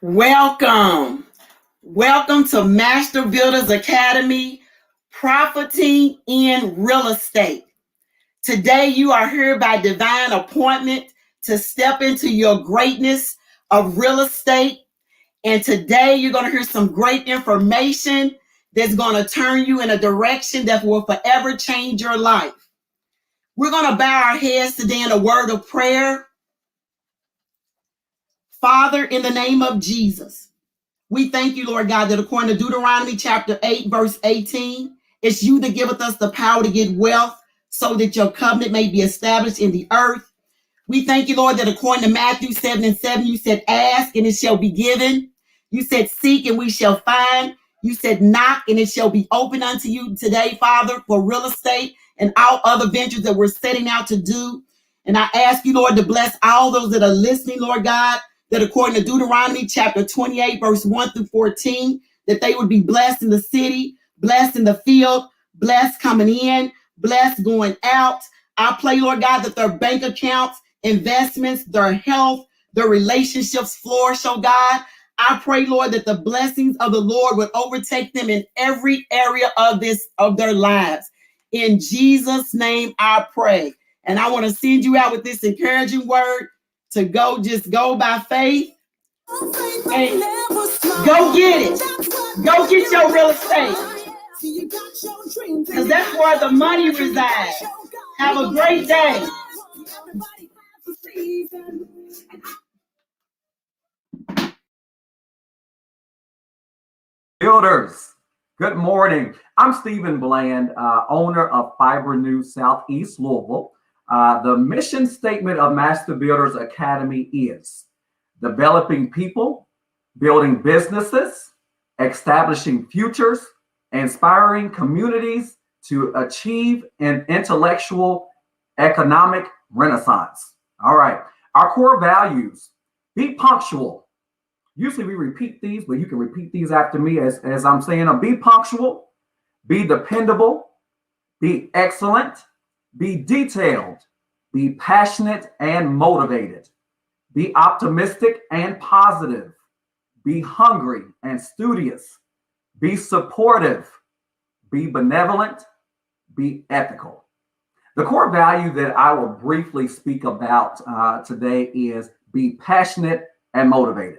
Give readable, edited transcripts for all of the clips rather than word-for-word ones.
Welcome. Welcome to Master Builders Academy, Profiting in Real Estate. Today, you are here by divine appointment to step into your greatness of real estate. And today, you're going to hear some great information that's going to turn you in a direction that will forever change your life. We're going to bow our heads today in a word of prayer. Father, in the name of Jesus, we thank you, Lord God, that according to Deuteronomy chapter 8, verse 18, it's you that giveth us the power to get wealth so that your covenant may be established in the earth. We thank you, Lord, that according to Matthew 7 and 7, you said, ask and it shall be given. You said, seek and we shall find. You said, knock and it shall be open unto you today, Father, for real estate and all other ventures that we're setting out to do. And I ask you, Lord, to bless all those that are listening, Lord God, that according to Deuteronomy chapter 28, verse 1 through 14, that they would be blessed in the city, blessed in the field, blessed coming in, blessed going out. I pray, Lord God, that their bank accounts, investments, their health, their relationships flourish, oh God. I pray, Lord, that the blessings of the Lord would overtake them in every area of their lives. In Jesus' name, I pray. And I want to send you out with this encouraging word to just go by faith and go get it. Go get your real estate. Because that's where the money resides. Have a great day. Builders, good morning. I'm Stephen Bland, owner of Fiber News Southeast Louisville. The mission statement of Master Builders Academy is developing people, building businesses, establishing futures, inspiring communities to achieve an intellectual economic renaissance. All right, our core values: be punctual. Usually we repeat these, but you can repeat these after me as I'm saying them. Be punctual, be dependable, be excellent, be detailed, be passionate and motivated, be optimistic and positive, be hungry and studious, be supportive, be benevolent, be ethical. The core value that I will briefly speak about today is be passionate and motivated.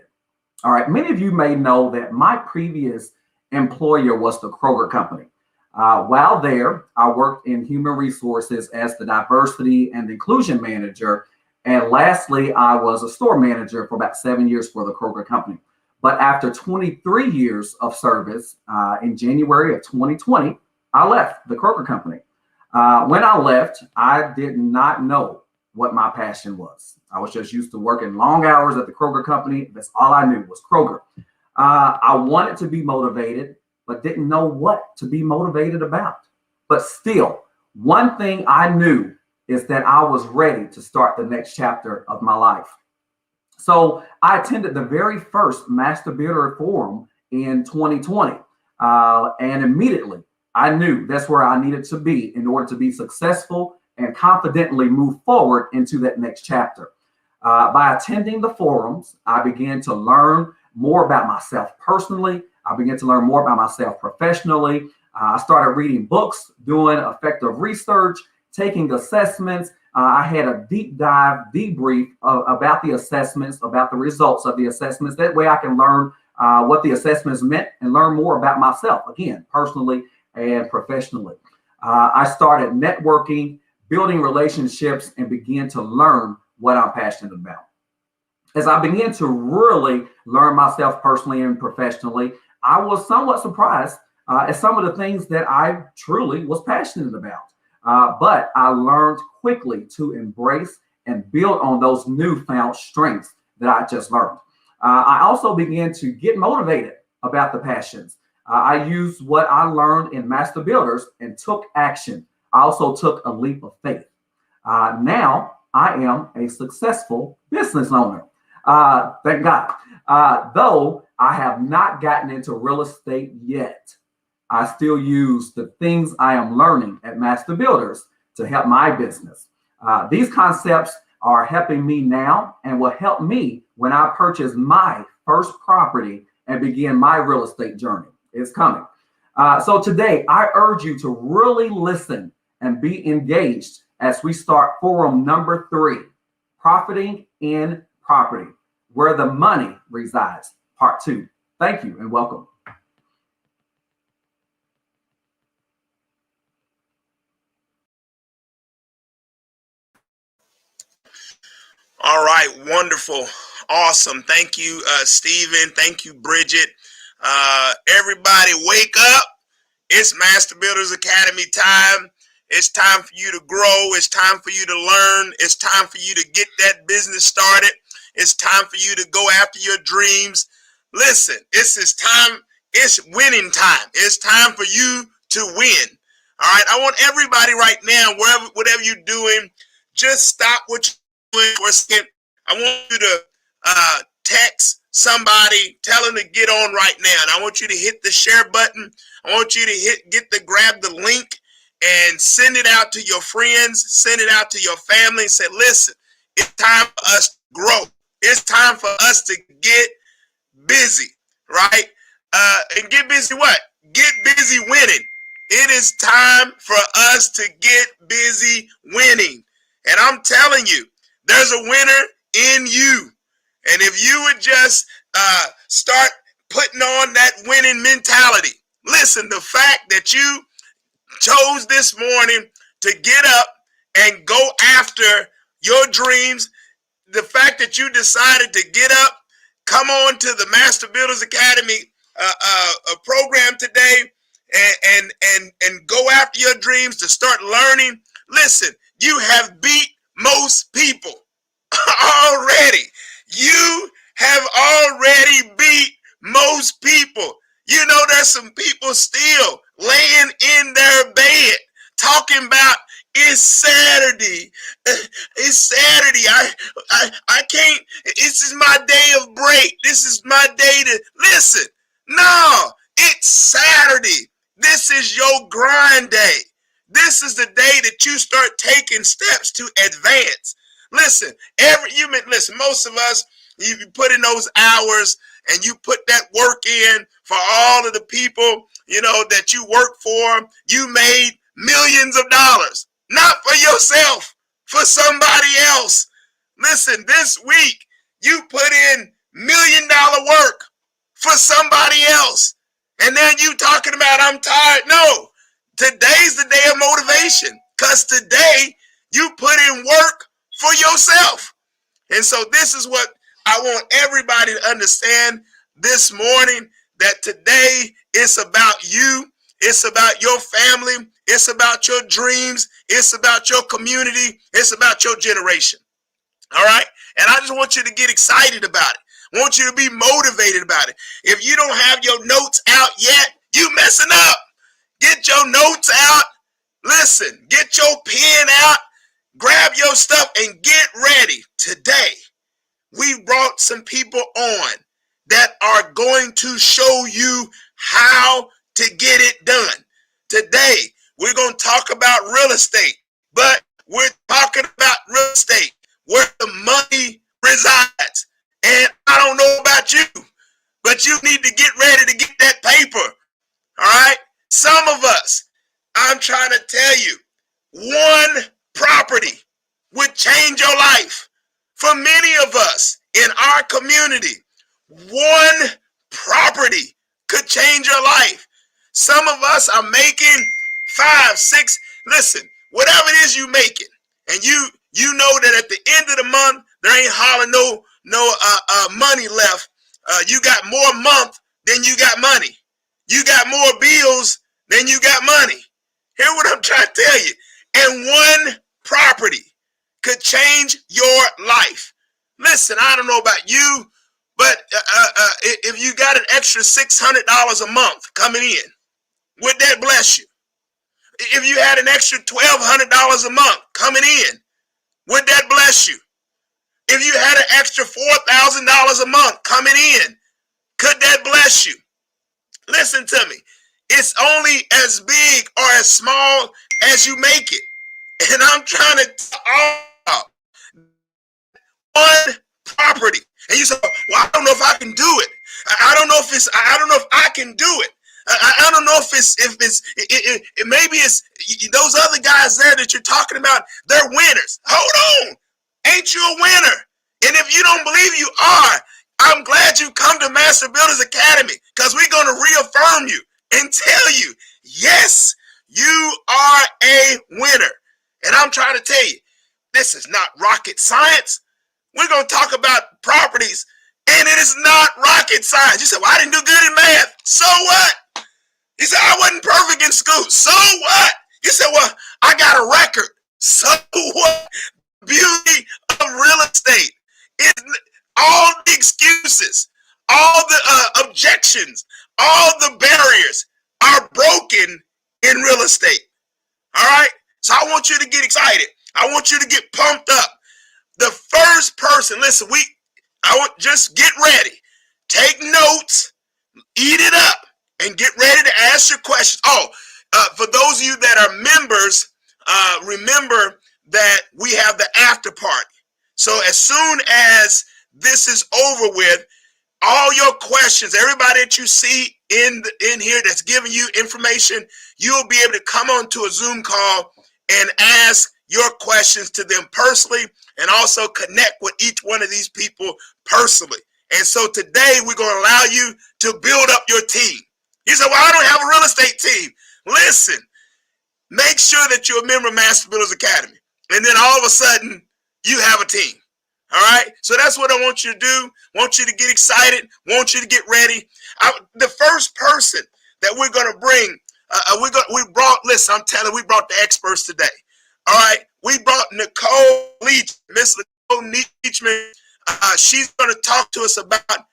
All right, many of you may know that my previous employer was the Kroger Company. While there, I worked in human resources as the diversity and inclusion manager. And lastly, I was a store manager for about 7 years for the Kroger Company. But after 23 years of service, in January of 2020, I left the Kroger Company. When I left, I did not know what my passion was. I was just used to working long hours at the Kroger Company. That's all I knew was Kroger. I wanted to be motivated, but didn't know what to be motivated about. But still, one thing I knew is that I was ready to start the next chapter of my life. So I attended the very first Master Builder Forum in 2020. And immediately I knew that's where I needed to be in order to be successful and confidently move forward into that next chapter. By attending the forums, I began to learn more about myself personally. I began to learn more about myself professionally. I started reading books, doing effective research, taking assessments. I had a deep dive debrief about the assessments, about the results of the assessments. That way I can learn what the assessments meant and learn more about myself, again, personally and professionally. I started networking, building relationships, and began to learn what I'm passionate about. As I began to really learn myself personally and professionally, I was somewhat surprised at some of the things that I truly was passionate about. But I learned quickly to embrace and build on those newfound strengths that I just learned. I also began to get motivated about the passions. I used what I learned in Master Builders and took action. I also took a leap of faith. Now I am a successful business owner. Thank God. Though I have not gotten into real estate yet, I still use the things I am learning at Master Builders to help my business. These concepts are helping me now and will help me when I purchase my first property and begin my real estate journey. It's coming. So today, I urge you to really listen and be engaged as we start forum number 3, Profiting in Property, where the money resides, part 2. Thank you and welcome. All right, wonderful, awesome. Thank you, Stephen. Thank you, Bridget. Everybody, wake up. It's Master Builders Academy time. It's time for you to grow. It's time for you to learn. It's time for you to get that business started. It's time for you to go after your dreams. Listen, it's time. It's winning time. It's time for you to win. All right, I want everybody right now, whatever you're doing, just stop what you're doing for a second. I want you to text somebody, tell them to get on right now. And I want you to hit the share button. I want you to grab the link and send it out to your friends, send it out to your family and say, listen, it's time for us to grow. It's time for us to get busy, right? And get busy what? Get busy winning. It is time for us to get busy winning. And I'm telling you, there's a winner in you. And if you would just start putting on that winning mentality. Listen, the fact that you chose this morning to get up and go after your dreams, the fact that you decided to get up, come on to the Master Builders Academy program today and go after your dreams, to start learning. Listen, you have beat most people already. You have already beat most people. You know, there's some people still laying in their bed talking about it's Saturday. It's Saturday. I can't. This is my day of break. This is my day to listen. No, it's Saturday. This is your grind day. This is the day that you start taking steps to advance. Listen, listen, most of us, you put in those hours and you put that work in for all of the people, you know, that you work for. You made millions of dollars, not for yourself, for somebody else. Listen, this week you put in $1 million work for somebody else. And then you talking about, I'm tired. No, today's the day of motivation, because today you put in work for yourself. And so this is what I want everybody to understand this morning, that today it's about you. It's about your family. It's about your dreams. It's about your community. It's about your generation. All right. And I just want you to get excited about it. I want you to be motivated about it. If you don't have your notes out yet, you messing up. Get your notes out. Listen, get your pen out. Grab your stuff and get ready. Today, we brought some people on that are going to show you how to get it done. Today, we're going to talk about real estate, but we're talking about real estate where the money resides. And I don't know about you, but you need to get ready to get that paper. All right? Some of us, I'm trying to tell you, one property would change your life. For many of us in our community, one property could change your life. Some of us are making 5, 6, listen, whatever it is you making, and you know that at the end of the month, there ain't hardly no money left. You got more month than you got money. You got more bills than you got money. Hear what I'm trying to tell you. And one property could change your life. Listen, I don't know about you, but if you got an extra $600 a month coming in, would that bless you? If you had an extra $1,200 a month coming in, would that bless you? If you had an extra $4,000 a month coming in, could that bless you? Listen to me. It's only as big or as small as you make it. And I'm trying to one property. And you say, well, I don't know if I can do it. I don't know if I can do it. I don't know if maybe it's those other guys there that you're talking about, they're winners. Hold on. Ain't you a winner? And if you don't believe you are, I'm glad you come to Master Builders Academy, because we're going to reaffirm you and tell you, yes, you are a winner. And I'm trying to tell you, this is not rocket science. We're going to talk about properties, and it is not rocket science. You said, well, I didn't do good in math. So what? You said, I wasn't perfect in school. So what? You said, well, I got a record. So what? Beauty of real estate is all the excuses, all the objections, all the barriers are broken in real estate. All right? So I want you to get excited. I want you to get pumped up. The first person, listen, just get ready. Take notes, eat it up, and get ready to ask your questions. For those of you that are members, remember that we have the after party. So as soon as this is over with, all your questions, everybody that you see in here that's giving you information, you'll be able to come onto a Zoom call and ask your questions to them personally, and also connect with each one of these people personally. And so today we're going to allow you to build up your team. You say, well, I don't have a real estate team. Listen, make sure that you're a member of Master Builders Academy. And then all of a sudden, you have a team. All right? So that's what I want you to do. Want you to get excited. Want you to get ready. The first person that we're going to bring, we brought the experts today. All right? We brought Nicole Leach, Miss Nicole Leachman. She's going to talk to us about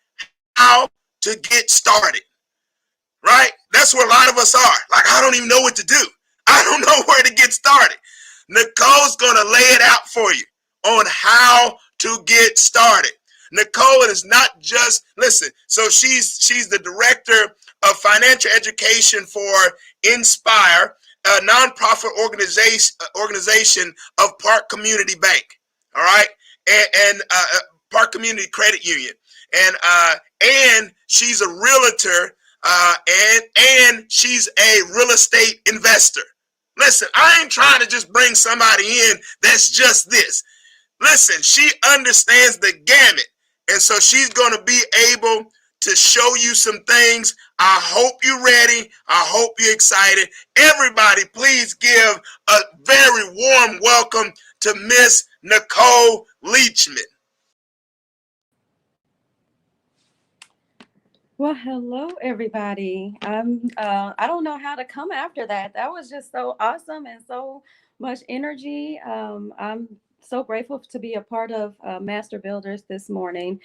how to get started. Right? That's where a lot of us are. Like, I don't even know what to do. I don't know where to get started. Nicole's going to lay it out for you on how to get started. Nicole is not just, listen, so she's the director of financial education for Inspire, a nonprofit organization of Park Community Bank. All right? And Park Community Credit Union. And she's a realtor, and she's a real estate investor. Listen, I ain't trying to just bring somebody in that's just this. Listen, she understands the gamut. And so she's going to be able to show you some things. I hope you're ready. I hope you're excited. Everybody, please give a very warm welcome to Miss Nicole Leachman. Well, hello, everybody. I don't know how to come after that. That was just so awesome and so much energy. I'm so grateful to be a part of Master Builders this morning.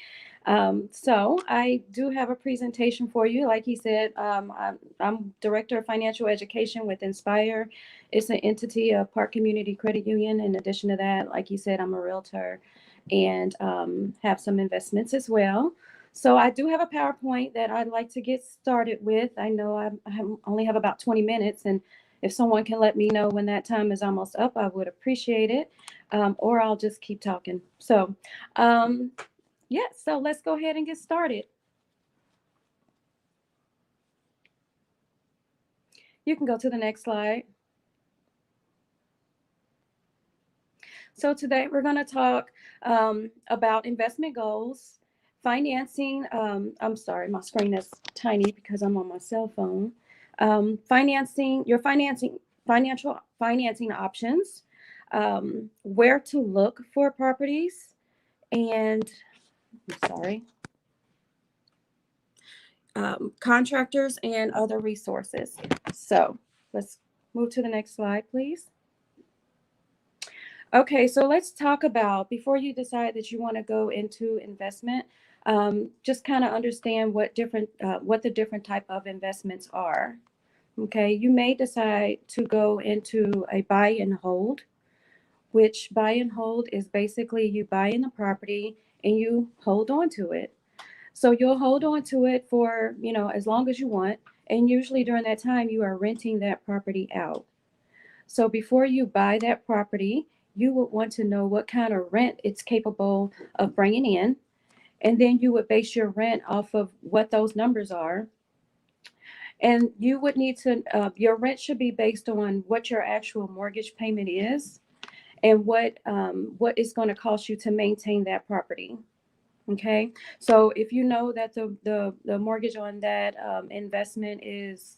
So I do have a presentation for you. Like he said, I'm Director of Financial Education with Inspire. It's an entity of Park Community Credit Union. In addition to that, like he said, I'm a realtor and have some investments as well. So I do have a PowerPoint that I'd like to get started with. I know I only have about 20 minutes, and if someone can let me know when that time is almost up, I would appreciate it, or I'll just keep talking. So, yeah, so let's go ahead and get started. You can go to the next slide. So today we're going to talk about investment goals, financing. I'm sorry, my screen is tiny because I'm on my cell phone. Financial financing options, where to look for properties, and contractors and other resources. So let's move to the next slide, please. Okay, so let's talk about, before you decide that you want to go into investment, just kind of understand what the different type of investments are. Okay, you may decide to go into a buy and hold, which buy and hold is basically you buy in the property and you hold on to it. So you'll hold on to it for, as long as you want. And usually during that time, you are renting that property out. So before you buy that property, you would want to know what kind of rent it's capable of bringing in. And then you would base your rent off of what those numbers are. And you would need to, your rent should be based on what your actual mortgage payment is and what it's going to cost you to maintain that property. Okay. So if you know that the mortgage on that investment is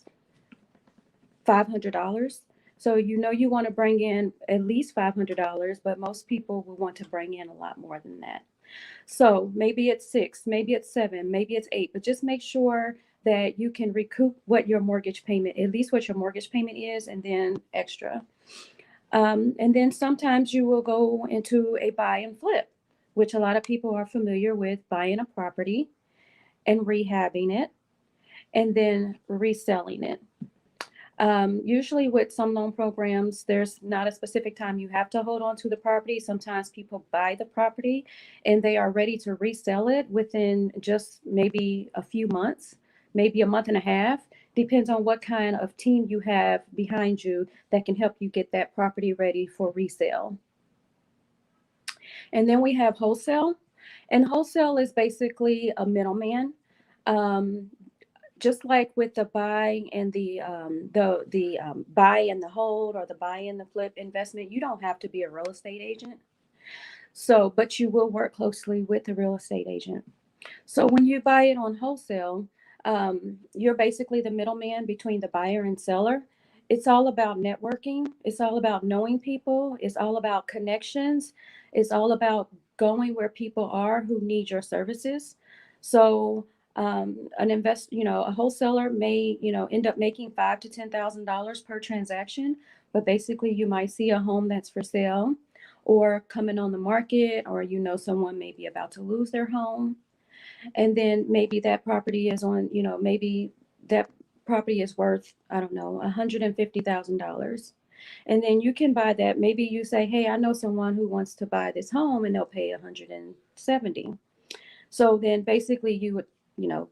$500, so you know you want to bring in at least $500, but most people will want to bring in a lot more than that. So maybe it's 6, maybe it's 7, maybe it's 8, but just make sure that you can recoup what your mortgage payment, at least what your mortgage payment is, and then extra. And then sometimes you will go into a buy and flip, which a lot of people are familiar with, buying a property and rehabbing it and then reselling it. Usually with some loan programs, there's not a specific time you have to hold on to the property. Sometimes people buy the property and they are ready to resell it within just maybe a few months, maybe a month and a half. Depends on what kind of team you have behind you that can help you get that property ready for resale. And then we have wholesale. And wholesale is basically a middleman. Um, just like with the buy and the buy and the hold, or the buy and the flip investment, you don't have to be a real estate agent. So, but you will work closely with the real estate agent. So when you buy it on wholesale, you're basically the middleman between the buyer and seller. It's all about networking. It's all about knowing people. It's all about connections. It's all about going where people are who need your services. So a wholesaler may, end up making $5,000 to $10,000 per transaction, but basically you might see a home that's for sale or coming on the market, or someone may be about to lose their home. And then maybe that property is on, maybe that property is worth, I don't know, $150,000. And then you can buy that. Maybe you say, hey, I know someone who wants to buy this home and they'll pay 170. So then basically you would,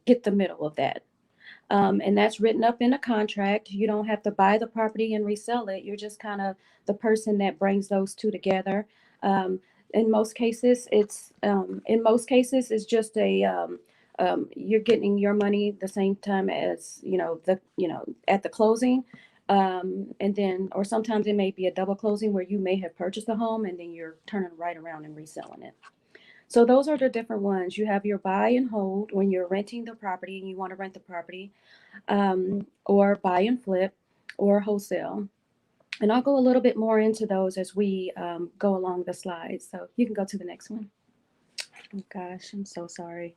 get the middle of that. And that's written up in a contract. You don't have to buy the property and resell it. You're just kind of the person that brings those two together. Um, in most cases, it's just you're getting your money the same time as at the closing. And then, or sometimes it may be a double closing where you may have purchased a home and then you're turning right around and reselling it. So those are the different ones. You have your buy and hold when you're renting the property and you want to rent the property, or buy and flip, or wholesale. And I'll go a little bit more into those as we go along the slides. So you can go to the next one. Oh gosh, I'm so sorry.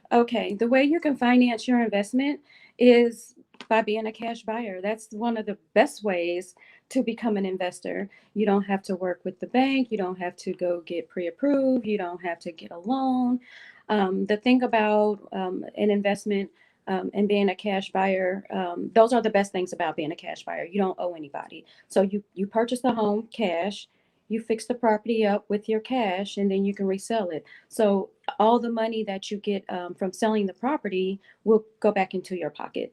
Okay, the way you can finance your investment is by being a cash buyer. That's one of the best ways to become an investor. You don't have to work with the bank. You don't have to go get pre-approved. You don't have to get a loan. The thing about an investment and being a cash buyer, those are the best things about being a cash buyer. You don't owe anybody. So you purchase the home cash, you fix the property up with your cash, and then you can resell it. So all the money that you get from selling the property will go back into your pocket.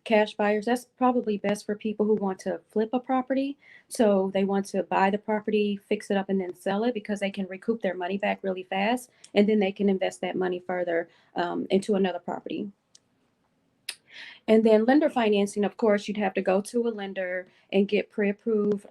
Cash buyers, that's probably best for people who want to flip a property. So they want to buy the property, fix it up, and then sell it because they can recoup their money back really fast. And then they can invest that money further into another property. And then lender financing, of course, you'd have to go to a lender and get pre-approved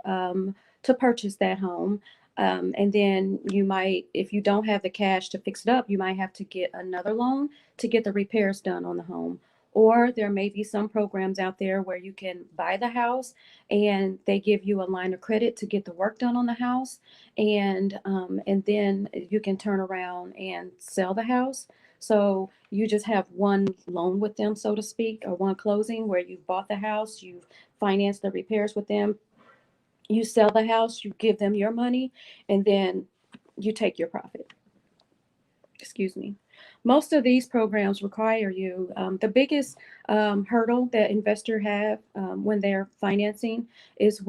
to purchase that home. And then you might, if you don't have the cash to fix it up, you might have to get another loan to get the repairs done on the home. Or there may be some programs out there where you can buy the house and they give you a line of credit to get the work done on the house. And then you can turn around and sell the house. So you just have one loan with them, so to speak, or one closing where you bought the house, you financed the repairs with them, you sell the house, you give them your money, and then you take your profit. Excuse me. Most of these programs require you, the biggest hurdle that investors have when they're financing is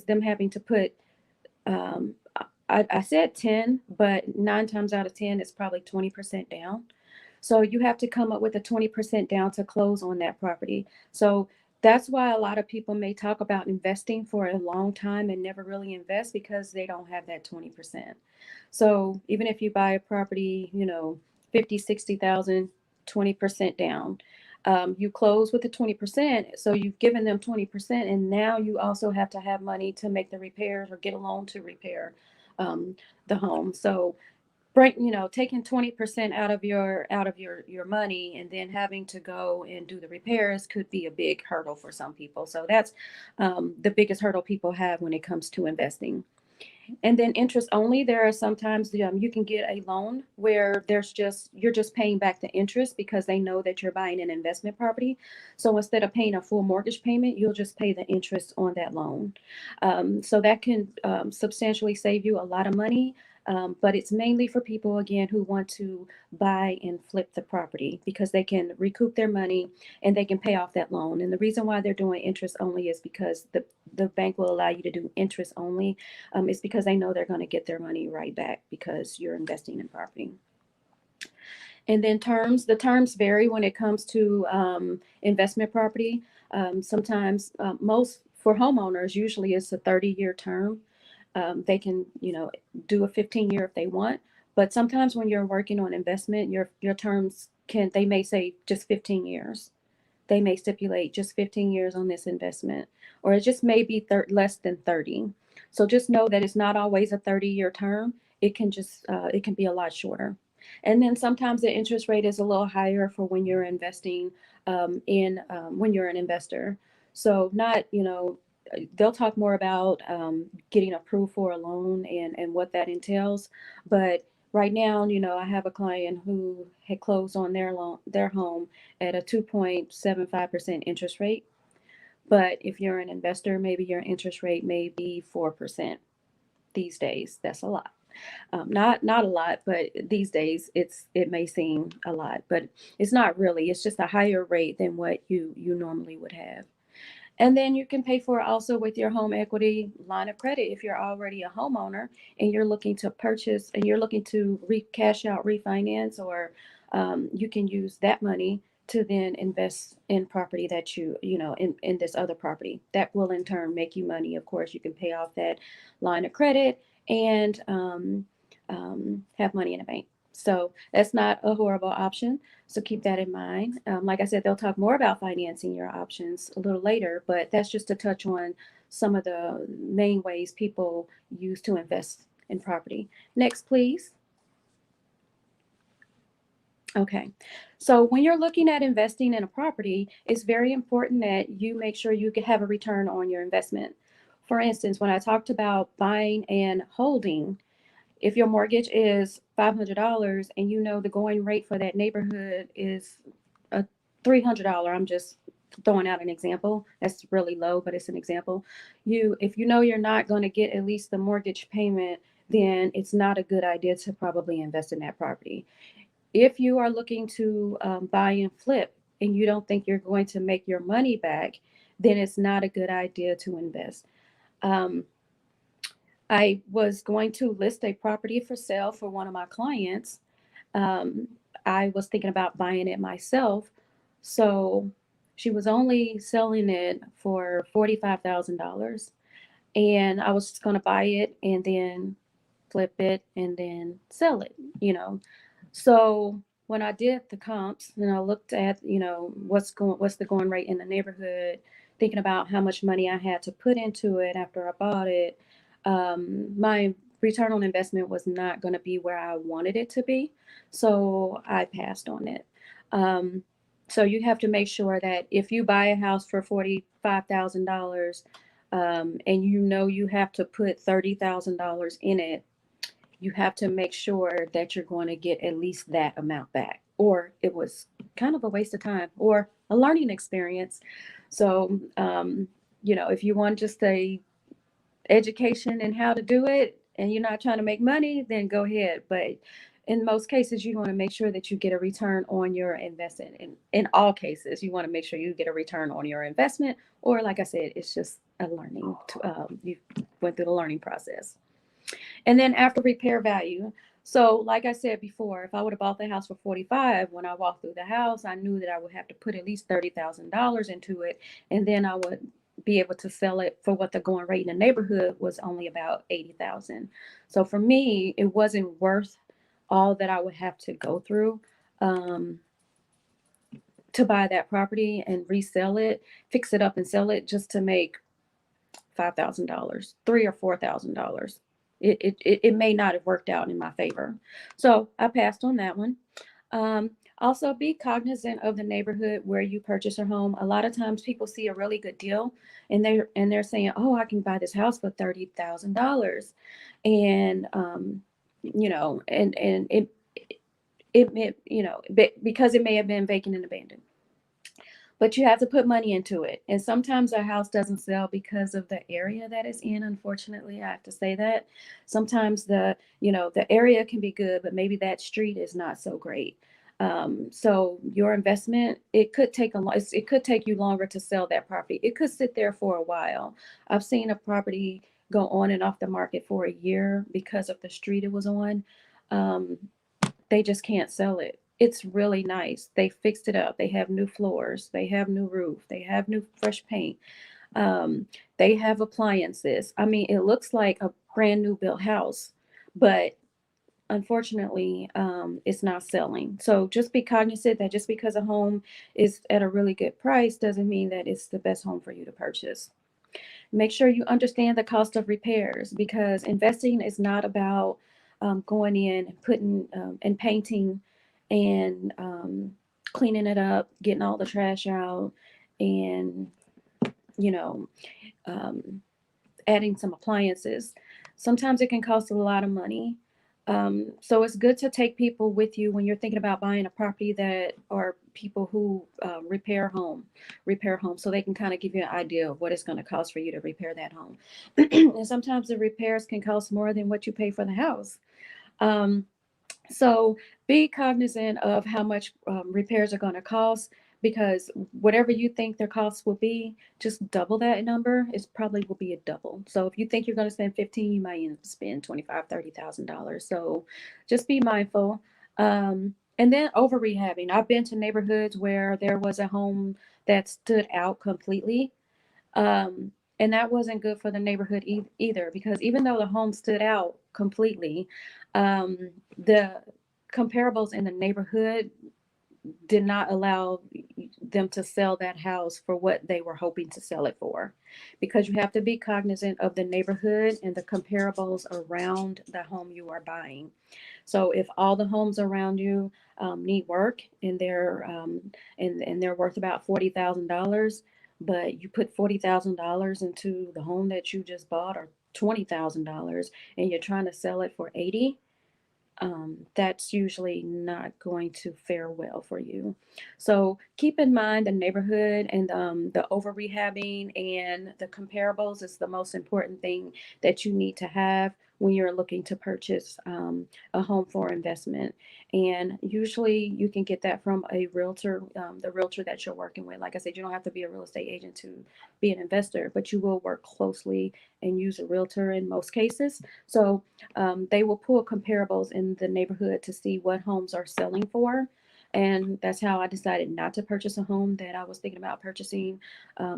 them having to put, I said 10, but 9 times out of 10, it's probably 20% down. So you have to come up with a 20% down to close on that property. So That's why a lot of people may talk about investing for a long time and never really invest because they don't have that 20%. So even if you buy a property, 50, 60,000, 20% down, you close with the 20%. So you've given them 20%, and now you also have to have money to make the repairs or get a loan to repair um, the home. So taking 20% out of your money and then having to go and do the repairs could be a big hurdle for some people. So that's the biggest hurdle people have when it comes to investing. And then interest only, there are sometimes you can get a loan where you're just paying back the interest because they know that you're buying an investment property. So instead of paying a full mortgage payment, you'll just pay the interest on that loan. So that can substantially save you a lot of money. But it's mainly for people, again, who want to buy and flip the property because they can recoup their money and they can pay off that loan. And the reason why they're doing interest only is because the bank will allow you to do interest only. It's because they know they're going to get their money right back because you're investing in property. And then the terms vary when it comes to investment property. Sometimes most for homeowners, usually it's a 30-year term. They can, do a 15-year if they want. But sometimes when you're working on investment, your terms they may say just 15 years. They may stipulate just 15 years on this investment, or it just may be less than 30. So just know that it's not always a 30-year term. It can be a lot shorter. And then sometimes the interest rate is a little higher for when you're investing when you're an investor. So not, they'll talk more about getting approved for a loan and what that entails. But right now, I have a client who had closed on their home at a 2.75% interest rate. But if you're an investor, maybe your interest rate may be 4% these days. That's a lot. Not a lot, but these days it may seem a lot, but it's not really. It's just a higher rate than what you normally would have. And then you can pay for it also with your home equity line of credit if you're already a homeowner and you're looking to purchase and you're looking to cash out, refinance, or you can use that money to then invest in property that in this other property that will in turn make you money. Of course, you can pay off that line of credit and have money in the bank. So that's not a horrible option. So keep that in mind. Like I said, they'll talk more about financing your options a little later, but that's just to touch on some of the main ways people use to invest in property. Next, please. Okay. So when you're looking at investing in a property, it's very important that you make sure you can have a return on your investment. For instance, when I talked about buying and holding, if your mortgage is $500 and you know the going rate for that neighborhood is a $300, I'm just throwing out an example. That's really low, but it's an example. If you know you're not going to get at least the mortgage payment, then it's not a good idea to probably invest in that property. If you are looking to buy and flip and you don't think you're going to make your money back, then it's not a good idea to invest. I was going to list a property for sale for one of my clients. Um, I was thinking about buying it myself. So she was only selling it for $45,000. And I was just going to buy it and then flip it and then sell it, So when I did the comps and I looked at, what's the going rate in the neighborhood, thinking about how much money I had to put into it after I bought it, my return on investment was not going to be where I wanted it to be. So I passed on it. So you have to make sure that if you buy a house for $45,000 and you have to put $30,000 in it, you have to make sure that you're going to get at least that amount back, or it was kind of a waste of time or a learning experience. So, if you want just a education and how to do it and you're not trying to make money, then go ahead. But in most cases, you want to make sure that you get a return on your investment. In all cases, you want to make sure you get a return on your investment, or like I said, it's just a learning. You went through the learning process. And then after repair value. So, like I said before, if I would have bought the house for 45, when I walked through the house, I knew that I would have to put at least $30,000 into it, and then I would be able to sell it for what the going rate in the neighborhood was, only about 80,000. So for me, it wasn't worth all that I would have to go through um, to buy that property and resell it, fix it up and sell it just to make $5,000, $3,000 or $4,000. It may not have worked out in my favor. So I passed on that one. Also, be cognizant of the neighborhood where you purchase a home. A lot of times people see a really good deal and they're saying, oh, I can buy this house for $30,000. And and it may, because it may have been vacant and abandoned, but you have to put money into it. And sometimes a house doesn't sell because of the area that it's in. Unfortunately, I have to say that. Sometimes the area can be good, but maybe that street is not so great. So your investment, it could take you longer to sell that property. It could sit there for a while. I've seen a property go on and off the market for a year because of the street it was on. Um, they just can't sell it. It's really nice. They fixed it up. They have new floors. They have new roof. They have new fresh paint. Um, they have appliances. I mean, it looks like a brand new built house, but unfortunately, it's not selling. So just be cognizant that just because a home is at a really good price doesn't mean that it's the best home for you to purchase. Make sure you understand the cost of repairs, because investing is not about going in and putting and painting and cleaning it up, getting all the trash out, and you know um, adding some appliances. Sometimes it can cost a lot of money. So it's good to take people with you when you're thinking about buying a property, that are people who repair homes, so they can kind of give you an idea of what it's going to cost for you to repair that home. And sometimes the repairs can cost more than what you pay for the house. Um, so be cognizant of how much repairs are going to cost, because whatever you think their costs will be, just double that number. It probably will be a double. So if you think you're going to spend 15, you might end up spending 25, $30,000. So just be mindful. And then over rehabbing. I've been to neighborhoods where there was a home that stood out completely. Um, and that wasn't good for the neighborhood either, because even though the home stood out completely, the comparables in the neighborhood did not allow them to sell that house for what they were hoping to sell it for, because you have to be cognizant of the neighborhood and the comparables around the home you are buying. So if all the homes around you need work and they're worth about $40,000, but you put $40,000 into the home that you just bought, or $20,000, and you're trying to sell it for 80, that's usually not going to fare well for you. So keep in mind the neighborhood, and the over rehabbing and the comparables is the most important thing that you need to have when you're looking to purchase a home for investment. And usually you can get that from a realtor, the realtor that you're working with. Like I said, you don't have to be a real estate agent to be an investor, but you will work closely and use a realtor in most cases. So they will pull comparables in the neighborhood to see what homes are selling for. And that's how I decided not to purchase a home that I was thinking about purchasing,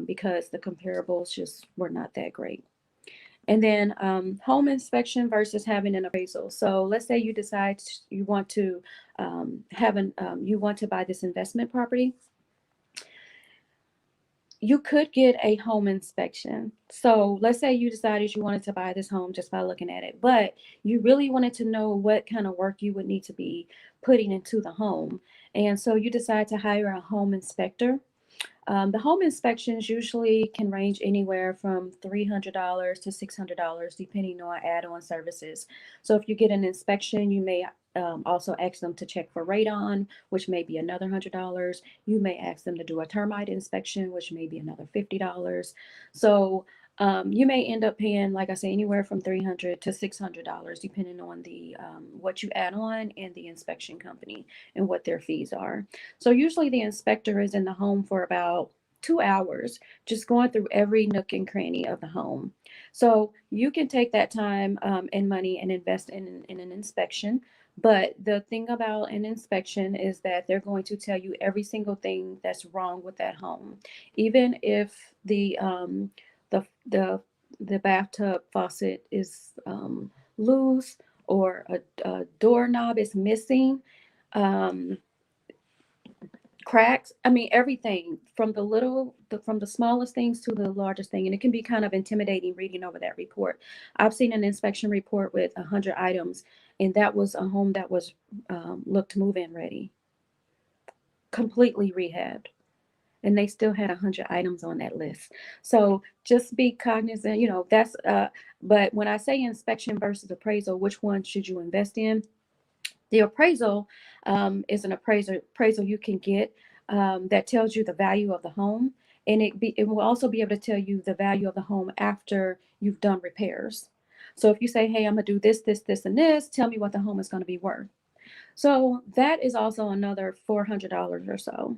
because the comparables just were not that great. And then home inspection versus having an appraisal. So let's say you decide you want to you want to buy this investment property. You could get a home inspection. So let's say you decided you wanted to buy this home just by looking at it, but you really wanted to know what kind of work you would need to be putting into the home. And so you decide to hire a home inspector. The home inspections usually can range anywhere from $300 to $600, depending on add-on services. So if you get an inspection, you may also ask them to check for radon, which may be another $100. You may ask them to do a termite inspection, which may be another $50. So you may end up paying, like I say, anywhere from $300 to $600, depending on the what you add on and the inspection company and what their fees are. So usually the inspector is in the home for about 2 hours, just going through every nook and cranny of the home. So you can take that time and money and invest in an inspection. But the thing about an inspection is that they're going to tell you every single thing that's wrong with that home, even if the the the bathtub faucet is loose, or a doorknob is missing. Um, Cracks, I mean, everything from from the smallest things to the largest thing. And it can be kind of intimidating reading over that report. I've seen an inspection report with 100 items, and that was a home that was looked move-in ready, completely rehabbed, and they still had 100 items on that list. So just be cognizant, that's but when I say inspection versus appraisal, which one should you invest in? The appraisal is an appraisal you can get that tells you the value of the home, and it will also be able to tell you the value of the home after you've done repairs. So if you say, "Hey, I'm gonna do this, this, this, and this," tell me what the home is going to be worth. So that is also another $400 or so.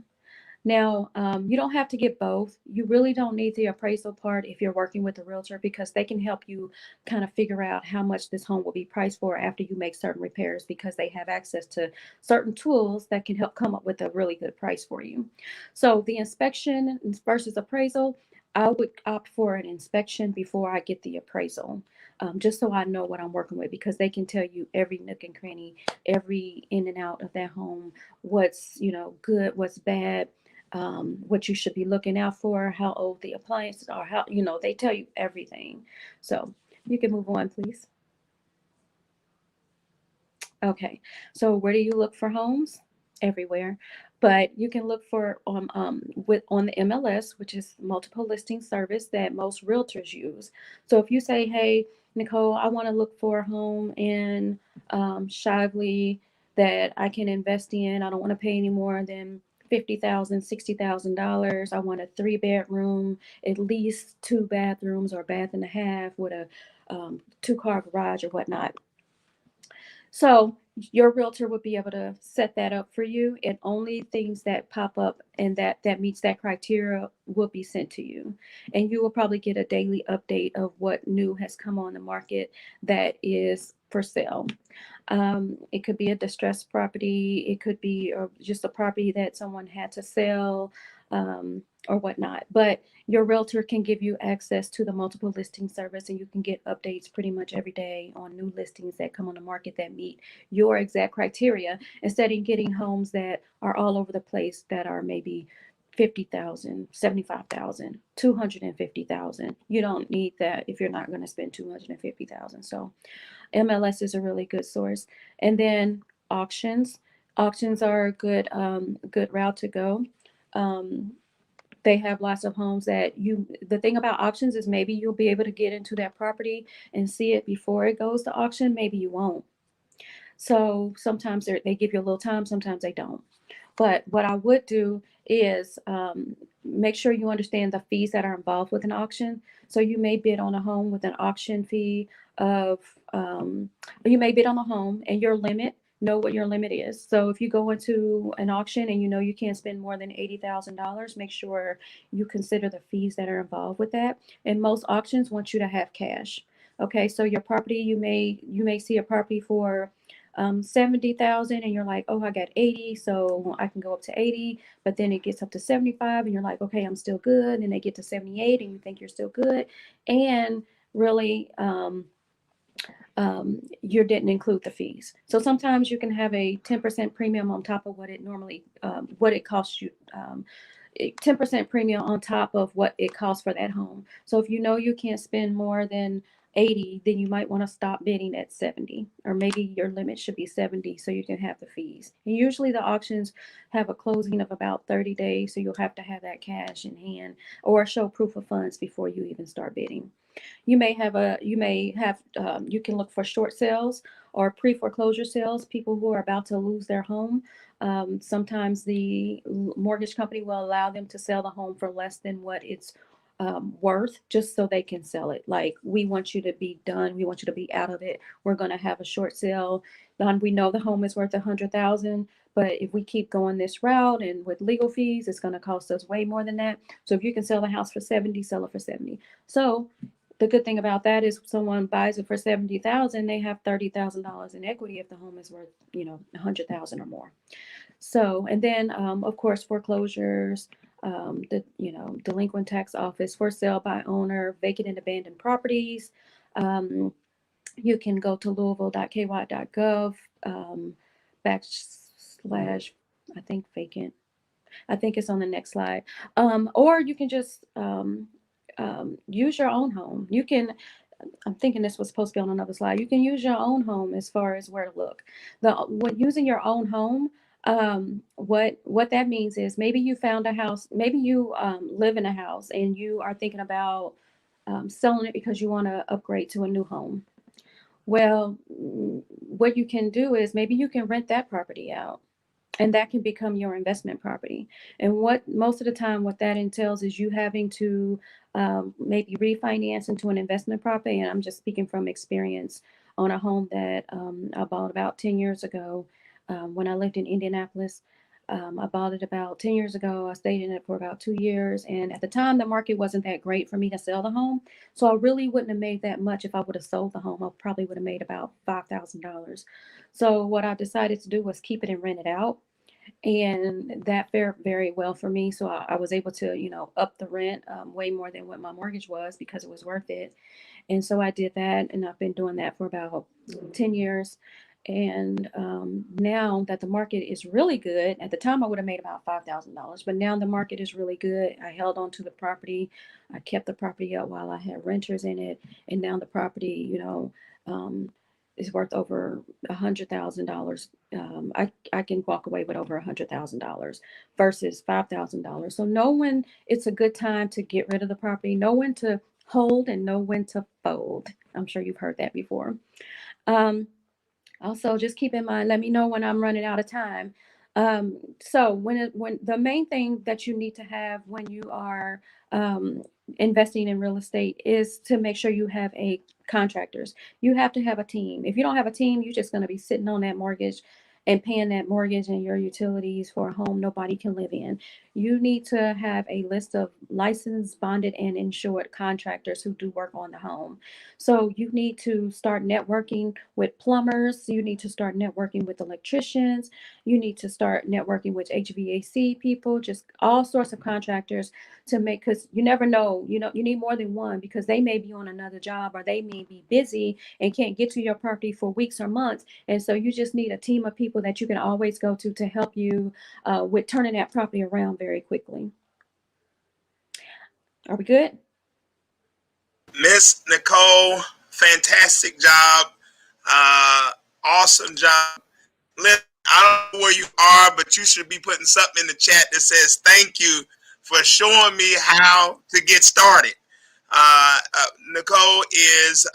Now, you don't have to get both. You really don't need the appraisal part if you're working with a realtor, because they can help you kind of figure out how much this home will be priced for after you make certain repairs, because they have access to certain tools that can help come up with a really good price for you. So the inspection versus appraisal, I would opt for an inspection before I get the appraisal. Just so I know what I'm working with, because they can tell you every nook and cranny, every in and out of that home, what's good, what's bad, what you should be looking out for, how old the appliances are, how, they tell you everything. So you can move on, please. Okay, so where do you look for homes? Everywhere, but you can look for on the MLS, which is multiple listing service that most realtors use. So if you say, "Hey, Nicole, I want to look for a home in Shively that I can invest in. I don't want to pay any more than $50,000, $60,000. I want a 3 bedroom, at least 2 bathrooms or a bath and a half with a 2 car garage or whatnot." So your realtor would be able to set that up for you, and only things that pop up and that meets that criteria will be sent to you. And you will probably get a daily update of what new has come on the market that is for sale. It could be a distressed property. It could be just a property that someone had to sell, or whatnot. But your realtor can give you access to the multiple listing service, and you can get updates pretty much every day on new listings that come on the market that meet your exact criteria, instead of getting homes that are all over the place that are maybe 50,000, 75,000, 250,000. You don't need that if you're not going to spend 250,000. So MLS is a really good source. And then auctions. Auctions are a good route to go. Um, they have lots of homes that the thing about auctions is maybe you'll be able to get into that property and see it before it goes to auction. Maybe you won't. So sometimes they give you a little time, sometimes they don't. But what I would do is make sure you understand the fees that are involved with an auction. So you may bid on a home with an auction fee of, you may bid on a home and your limit, know what your limit is. So if you go into an auction and you know you can't spend more than $80,000, make sure you consider the fees that are involved with that. And most auctions want you to have cash. Okay, so your property, you may see a property for 70,000 and you're like, "Oh, I got 80, so I can go up to 80." But then it gets up to 75 and you're like, "Okay, I'm still good." And they get to 78 and you think you're still good. And really, you didn't include the fees. So sometimes you can have a 10% premium on top of what it normally, what it costs you. 10% premium on top of what it costs for that home. So if you know you can't spend more than 80, then you might want to stop bidding at 70, or maybe your limit should be 70 so you can have the fees. And usually the auctions have a closing of about 30 days, so you'll have to have that cash in hand or show proof of funds before you even start bidding. You can look for short sales or pre-foreclosure sales, people who are about to lose their home. Sometimes the mortgage company will allow them to sell the home for less than what it's worth, just so they can sell it. Like, we want you to be done. We want you to be out of it. We're going to have a short sale. We know the home is worth 100,000, but if we keep going this route and with legal fees, it's going to cost us way more than that. So if you can sell the house for 70, sell it for 70. So the good thing about that is someone buys it for $70,000, they have $30,000 in equity if the home is worth, $100,000 or more. So, and then of course foreclosures, the delinquent tax office, for sale by owner, vacant and abandoned properties. You can go to louisville.ky.gov backslash, I think vacant. I think it's on the next slide. Or you can just use your own home. You can, I'm thinking this was supposed to be on another slide. You can use your own home as far as where to look. When using your own home, what that means is maybe you found a house, maybe you live in a house and you are thinking about selling it because you want to upgrade to a new home. Well, what you can do is maybe you can rent that property out, and that can become your investment property. And what most of the time, what that entails is you having to maybe refinance into an investment property. And I'm just speaking from experience on a home that I bought about 10 years ago when I lived in Indianapolis. I bought it about 10 years ago. I stayed in it for about 2 years. And at the time, the market wasn't that great for me to sell the home. So I really wouldn't have made that much if I would have sold the home. I probably would have made about $5,000. So what I decided to do was keep it and rent it out. And that fared very well for me. So I was able to, up the rent way more than what my mortgage was because it was worth it. And so I did that, and I've been doing that for about 10 years. And now that the market is really good, at the time I would have made about $5,000, but now the market is really good. I held on to the property. I kept the property up while I had renters in it. And now the property, is worth over $100,000. I can walk away with over $100,000 versus $5,000. So know when it's a good time to get rid of the property, know when to hold, and know when to fold. I'm sure you've heard that before. Also, just keep in mind, let me know when I'm running out of time. So when the main thing that you need to have when you are investing in real estate is to make sure you have contractors. You have to have a team. If you don't have a team, you're just going to be sitting on that mortgage and paying that mortgage and your utilities for a home nobody can live in. You need to have a list of licensed, bonded, and insured contractors who do work on the home. So you need to start networking with plumbers. You need to start networking with electricians. You need to start networking with HVAC people, just all sorts of contractors to make, because you never know, you need more than one because they may be on another job or they may be busy and can't get to your property for weeks or months. And so you just need a team of people that you can always go to help you with turning that property around very quickly. Are we good? Miss Nicole, fantastic job. Awesome job. Listen, I don't know where you are, but you should be putting something in the chat that says thank you for showing me how to get started. Nicole is,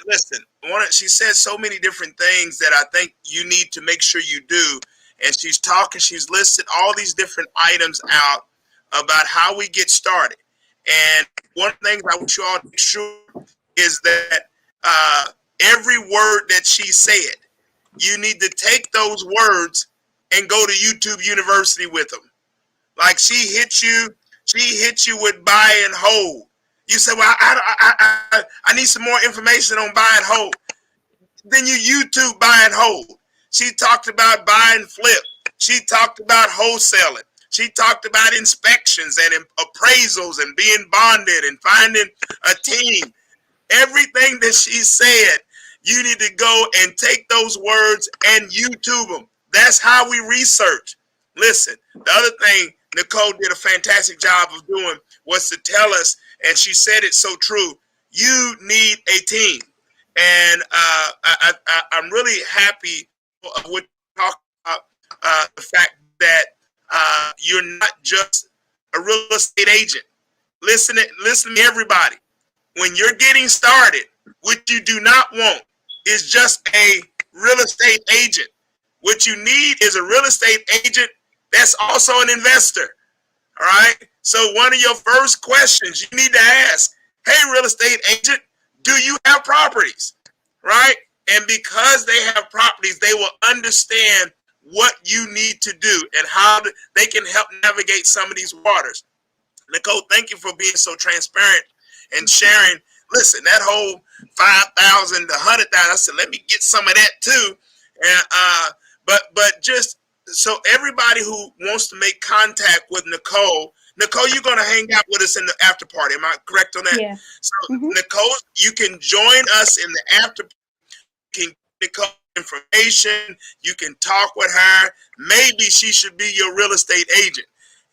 listen, she says so many different things that I think you need to make sure you do. And she's listed all these different items out about how we get started. And one of the things I want you all to make sure is that every word that she said, you need to take those words and go to YouTube University with them. Like she hit you with buy and hold. You say, well, I need some more information on buy and hold. Then you YouTube buy and hold. She talked about buy and flip. She talked about wholesaling. She talked about inspections and appraisals and being bonded and finding a team. Everything that she said, you need to go and take those words and YouTube them. That's how we research. Listen, the other thing Nicole did a fantastic job of doing was to tell us, and she said it so true, you need a team. And I'm really happy with talking about the fact that you're not just a real estate agent. Listen to everybody. When you're getting started, what you do not want is just a real estate agent. What you need is a real estate agent that's also an investor. All right. So one of your first questions you need to ask, hey, real estate agent, do you have properties? Right. And because they have properties, they will understand what you need to do and how they can help navigate some of these waters. Nicole, thank you for being so transparent and sharing listen, that whole 5,000 to 100,000, I said, let me get some of that too. And but just so everybody who wants to make contact with Nicole, you're going to hang out with us in the after party. Am I correct on that? Yeah. So Nicole, you can join us in the after. You can get Nicole information. You can talk with her. Maybe she should be your real estate agent,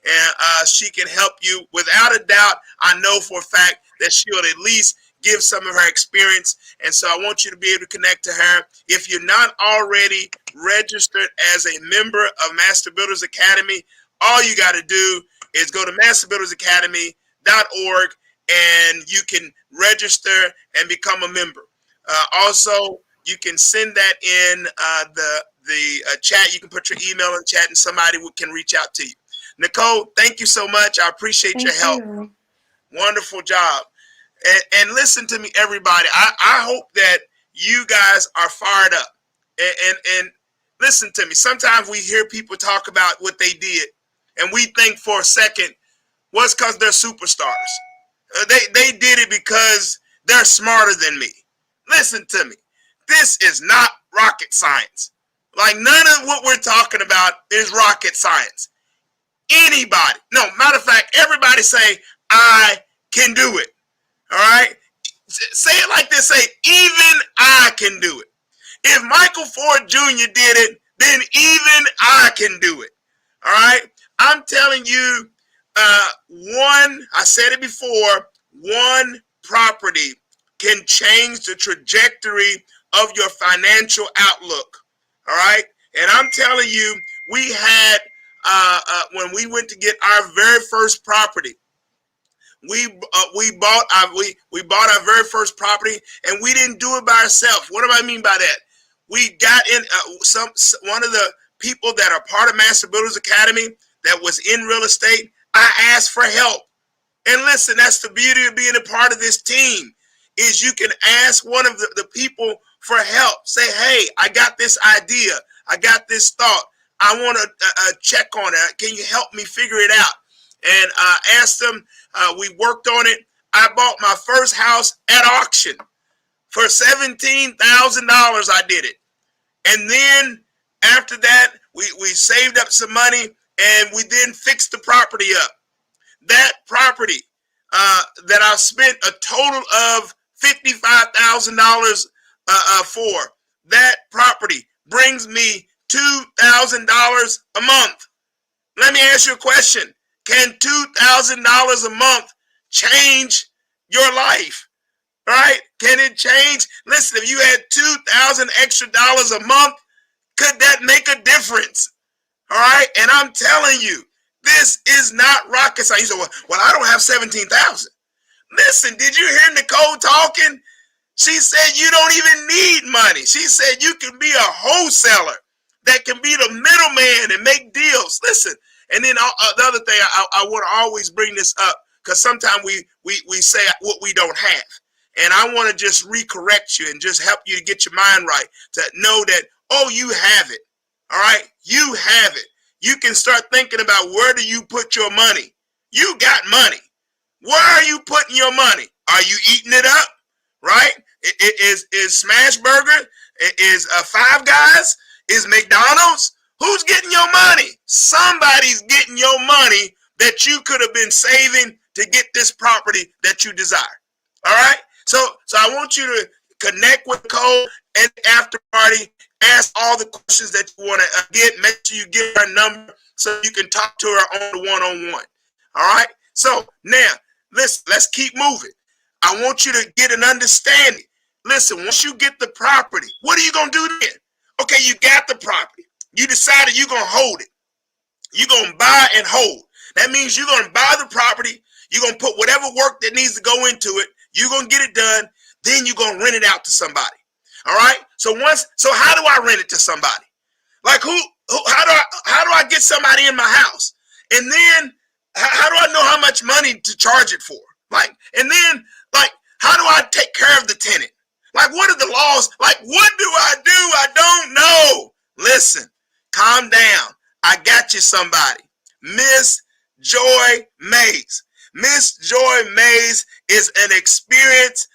and she can help you. Without a doubt, I know for a fact that she'll at least give some of her experience. And so I want you to be able to connect to her. If you're not already registered as a member of Master Builders Academy, all you got to do is go to masterbuildersacademy.org and you can register and become a member. Also, you can send that in the chat. You can put your email in the chat and somebody can reach out to you. Nicole, thank you so much. I appreciate your help. Wonderful job. And listen to me, everybody. I hope that you guys are fired up. And listen to me. Sometimes we hear people talk about what they did, and we think for a second, well, it's because they're superstars. They did it because they're smarter than me. Listen to me. This is not rocket science. Like, none of what we're talking about is rocket science. Anybody, no, matter of fact, everybody say, I can do it. All right? Say it like this. Say, even I can do it. If Michael Ford Jr. did it, then even I can do it. All right? I'm telling you, I said it before, one property can change the trajectory of your financial outlook. All right? And I'm telling you, we had, when we went to get our very first property, we bought our very first property, and we didn't do it by ourselves. What do I mean by that? We got in one of the people that are part of Master Builders Academy that was in real estate. I asked for help, and listen, that's the beauty of being a part of this team, is you can ask one of the people for help. Say, hey, I got this idea, I got this thought, I want to check on it. Can you help me figure it out? And asked them. We worked on it. I bought my first house at auction for $17,000. I did it. And then after that, we saved up some money, and we then fixed the property up. That property that I spent a total of $55,000 for, that property brings me $2,000 a month. Let me ask you a question. Can $2,000 a month change your life? Right? Can it change? Listen, if you had $2,000 extra a month, could that make a difference? All right? And I'm telling you, this is not rocket science. You say, well, I don't have $17,000. Listen, did you hear Nicole talking? She said you don't even need money. She said you can be a wholesaler that can be the middleman and make deals. Listen. And then the other thing, I want to always bring this up, because sometimes we say what we don't have. And I want to just recorrect you and just help you to get your mind right, to know that, oh, you have it. All right? You have it. You can start thinking about, where do you put your money? You got money. Where are you putting your money? Are you eating it up? Right? Is Smash Burger? Is Five Guys? Is McDonald's? Who's getting your money? Somebody's getting your money that you could have been saving to get this property that you desire. All right? So I want you to connect with Cole and after party. Ask all the questions that you want to get. Make sure you get her number so you can talk to her on the one-on-one. All right? So now, listen, let's keep moving. I want you to get an understanding. Listen, once you get the property, what are you going to do then? Okay, you got the property. You decided you're going to hold it. You're going to buy and hold. That means you're going to buy the property. You're going to put whatever work that needs to go into it. You're going to get it done. Then you're going to rent it out to somebody. All right? So how do I rent it to somebody? Like how do I get somebody in my house? And then how do I know how much money to charge it for? And then how do I take care of the tenant? What are the laws? What do? I don't know. Listen, calm down. I got you somebody. Miss Joy Mays. Miss Joy Mays is an experienced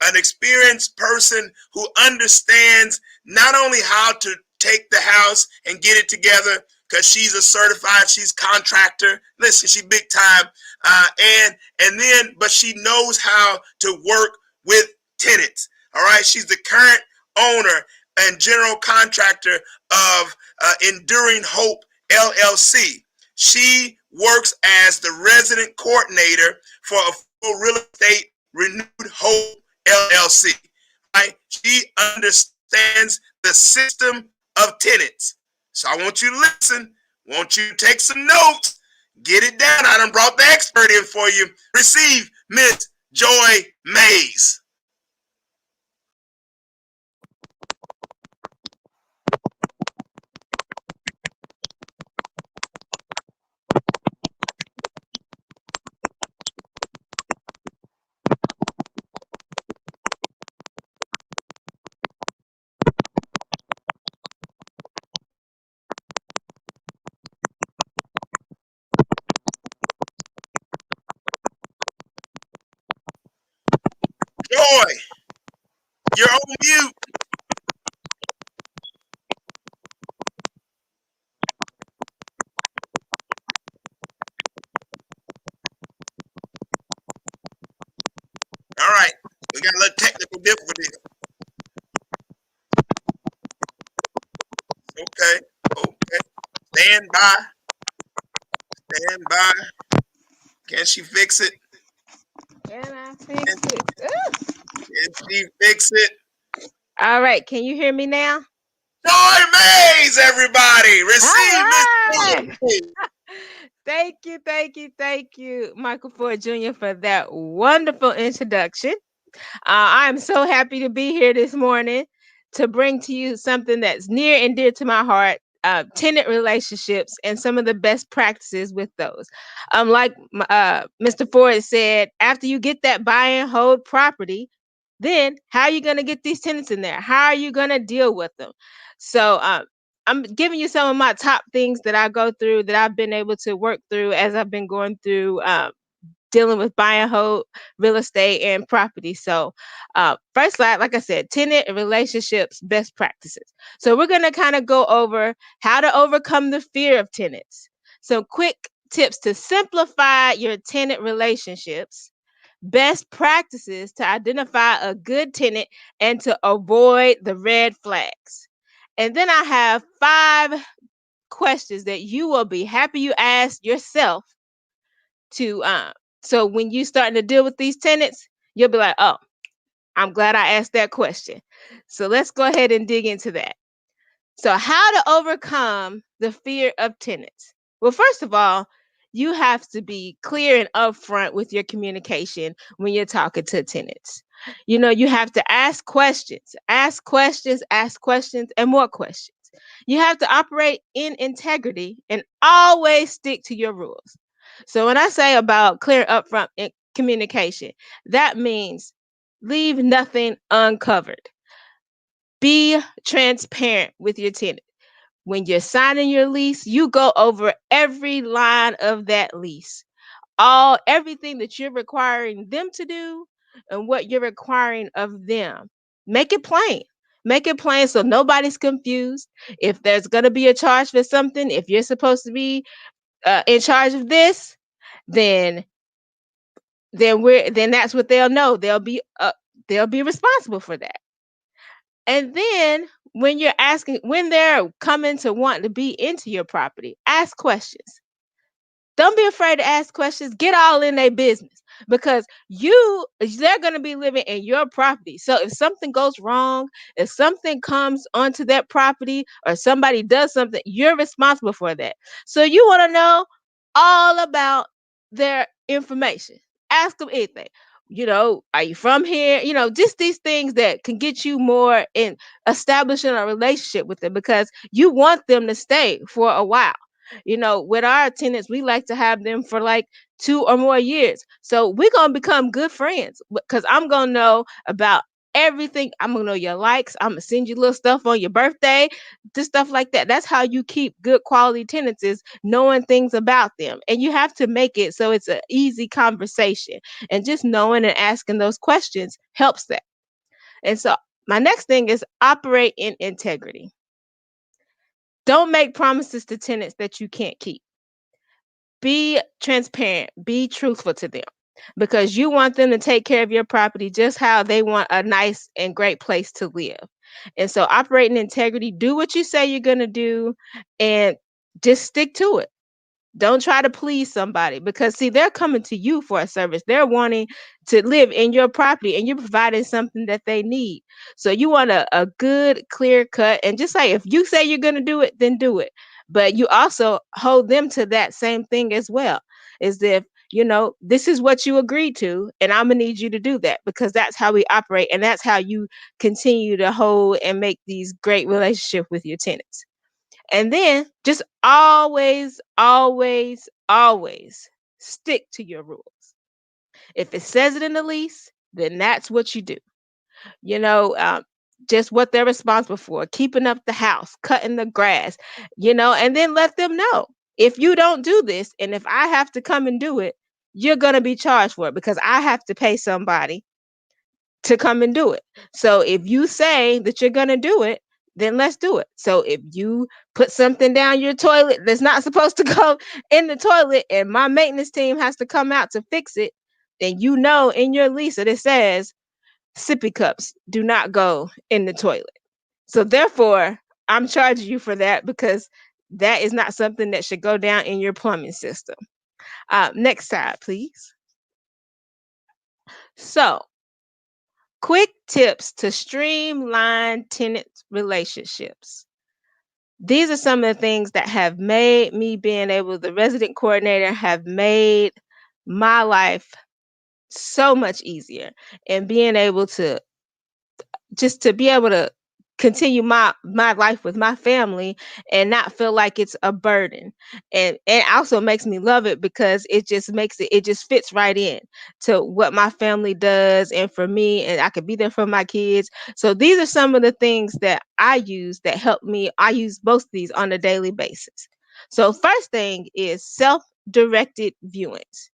an experienced person who understands not only how to take the house and get it together, because she's a certified, she's contractor. Listen, she big time, but she knows how to work with tenants. All right, she's the current owner and general contractor of Enduring Hope LLC. She works as the resident coordinator for a full real estate Renewed Hope LLC. Right? She understands the system of tenants. So I want you to listen. I want you to take some notes. Get it down. I done brought the expert in for you. Receive Miss Joy Mays. Joy, you're on mute. All right, we got a little technical difficulty. Okay. Stand by. Can she fix it? Can I fix it? Can she fix it? All right. Can you hear me now? Joy Mays, everybody. Receive Right. Miss. Thank you, Michael Ford Jr. for that wonderful introduction. I am so happy to be here this morning to bring to you something that's near and dear to my heart, tenant relationships and some of the best practices with those. Like Mr. Ford said, after you get that buy and hold property, then how are you going to get these tenants in there? How are you going to deal with them? So I'm giving you some of my top things that I go through that I've been able to work through as I've been going through dealing with buy and hold real estate and property. So first slide, like I said, tenant relationships, best practices. So we're going to kind of go over how to overcome the fear of tenants. Some quick tips to simplify your tenant relationships, best practices to identify a good tenant and to avoid the red flags. And then I have 5 questions that you will be happy you asked yourself to so when you starting to deal with these tenants, you'll be like, oh, I'm glad I asked that question. So let's go ahead and dig into that. So how to overcome the fear of tenants? Well, first of all, you have to be clear and upfront with your communication when you're talking to tenants. You have to ask questions, and more questions. You have to operate in integrity and always stick to your rules. So when I say about clear upfront communication, that means leave nothing uncovered. Be transparent with your tenant. When you're signing your lease, you go over every line of that lease. Everything that you're requiring them to do and what you're requiring of them. Make it plain. Make it plain so nobody's confused. If there's going to be a charge for something, if you're supposed to be in charge of this, then that's what they'll know. They'll be responsible for that. And then when they're coming to want to be into your property, ask questions. Don't be afraid to ask questions. Get all in their business because they're going to be living in your property. So if something goes wrong, if something comes onto that property or somebody does something, you're responsible for that. So you want to know all about their information. Ask them anything. Are you from here? Just these things that can get you more in establishing a relationship with them because you want them to stay for a while. With our tenants, we like to have them for like 2 or more years. So we're going to become good friends because I'm going to know about everything. I'm gonna know your likes. I'm gonna send you little stuff on your birthday, just stuff like that. That's how you keep good quality tenants, is knowing things about them. And you have to make it so it's an easy conversation. And just knowing and asking those questions helps that. And so my next thing is operate in integrity. Don't make promises to tenants that you can't keep. Be transparent, be truthful to them, because you want them to take care of your property just how they want a nice and great place to live. And so operate in integrity, do what you say you're going to do, and just stick to it. Don't try to please somebody, because see, they're coming to you for a service. They're wanting to live in your property, and you're providing something that they need. So you want a good, clear cut. And just like, if you say you're going to do it, then do it. But you also hold them to that same thing as well. Is if, this is what you agreed to, and I'm going to need you to do that, because that's how we operate. And that's how you continue to hold and make these great relationships with your tenants. And then just always, always, always stick to your rules. If it says it in the lease, then that's what you do. You know, um, just what they're responsible for, keeping up the house, cutting the grass, and then let them know, if you don't do this, and if I have to come and do it, you're going to be charged for it, because I have to pay somebody to come and do it. So if you say that you're going to do it, then let's do it. So if you put something down your toilet that's not supposed to go in the toilet, and my maintenance team has to come out to fix it, then in your lease that it says sippy cups do not go in the toilet. So therefore, I'm charging you for that, because that is not something that should go down in your plumbing system. Next slide, please. So, quick tips to streamline tenant relationships. These are some of the things that have made me being able, the resident coordinator, have made my life so much easier, and being able to be able to continue my life with my family and not feel like it's a burden. And also makes me love it, because it just fits right in to what my family does, and for me, and I could be there for my kids. So these are some of the things that I use that help me. I use both of these on a daily basis. So first thing is self-directed viewings.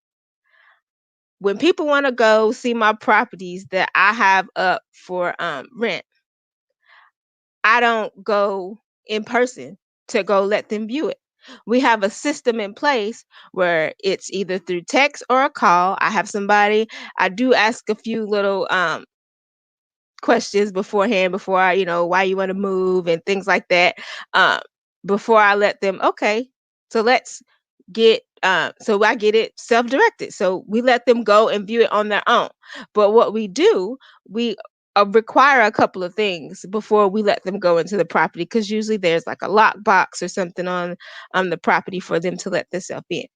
When people want to go see my properties that I have up for rent, I don't go in person to go let them view it. We have a system in place where it's either through text or a call. I have somebody, I do ask a few little questions beforehand, before I, why you want to move and things like that. Um, Before I let them, okay, so let's so I get it self-directed. So we let them go and view it on their own. But what we do, we require a couple of things before we let them go into the property, because usually there's like a lockbox or something on the property for them to let themselves in.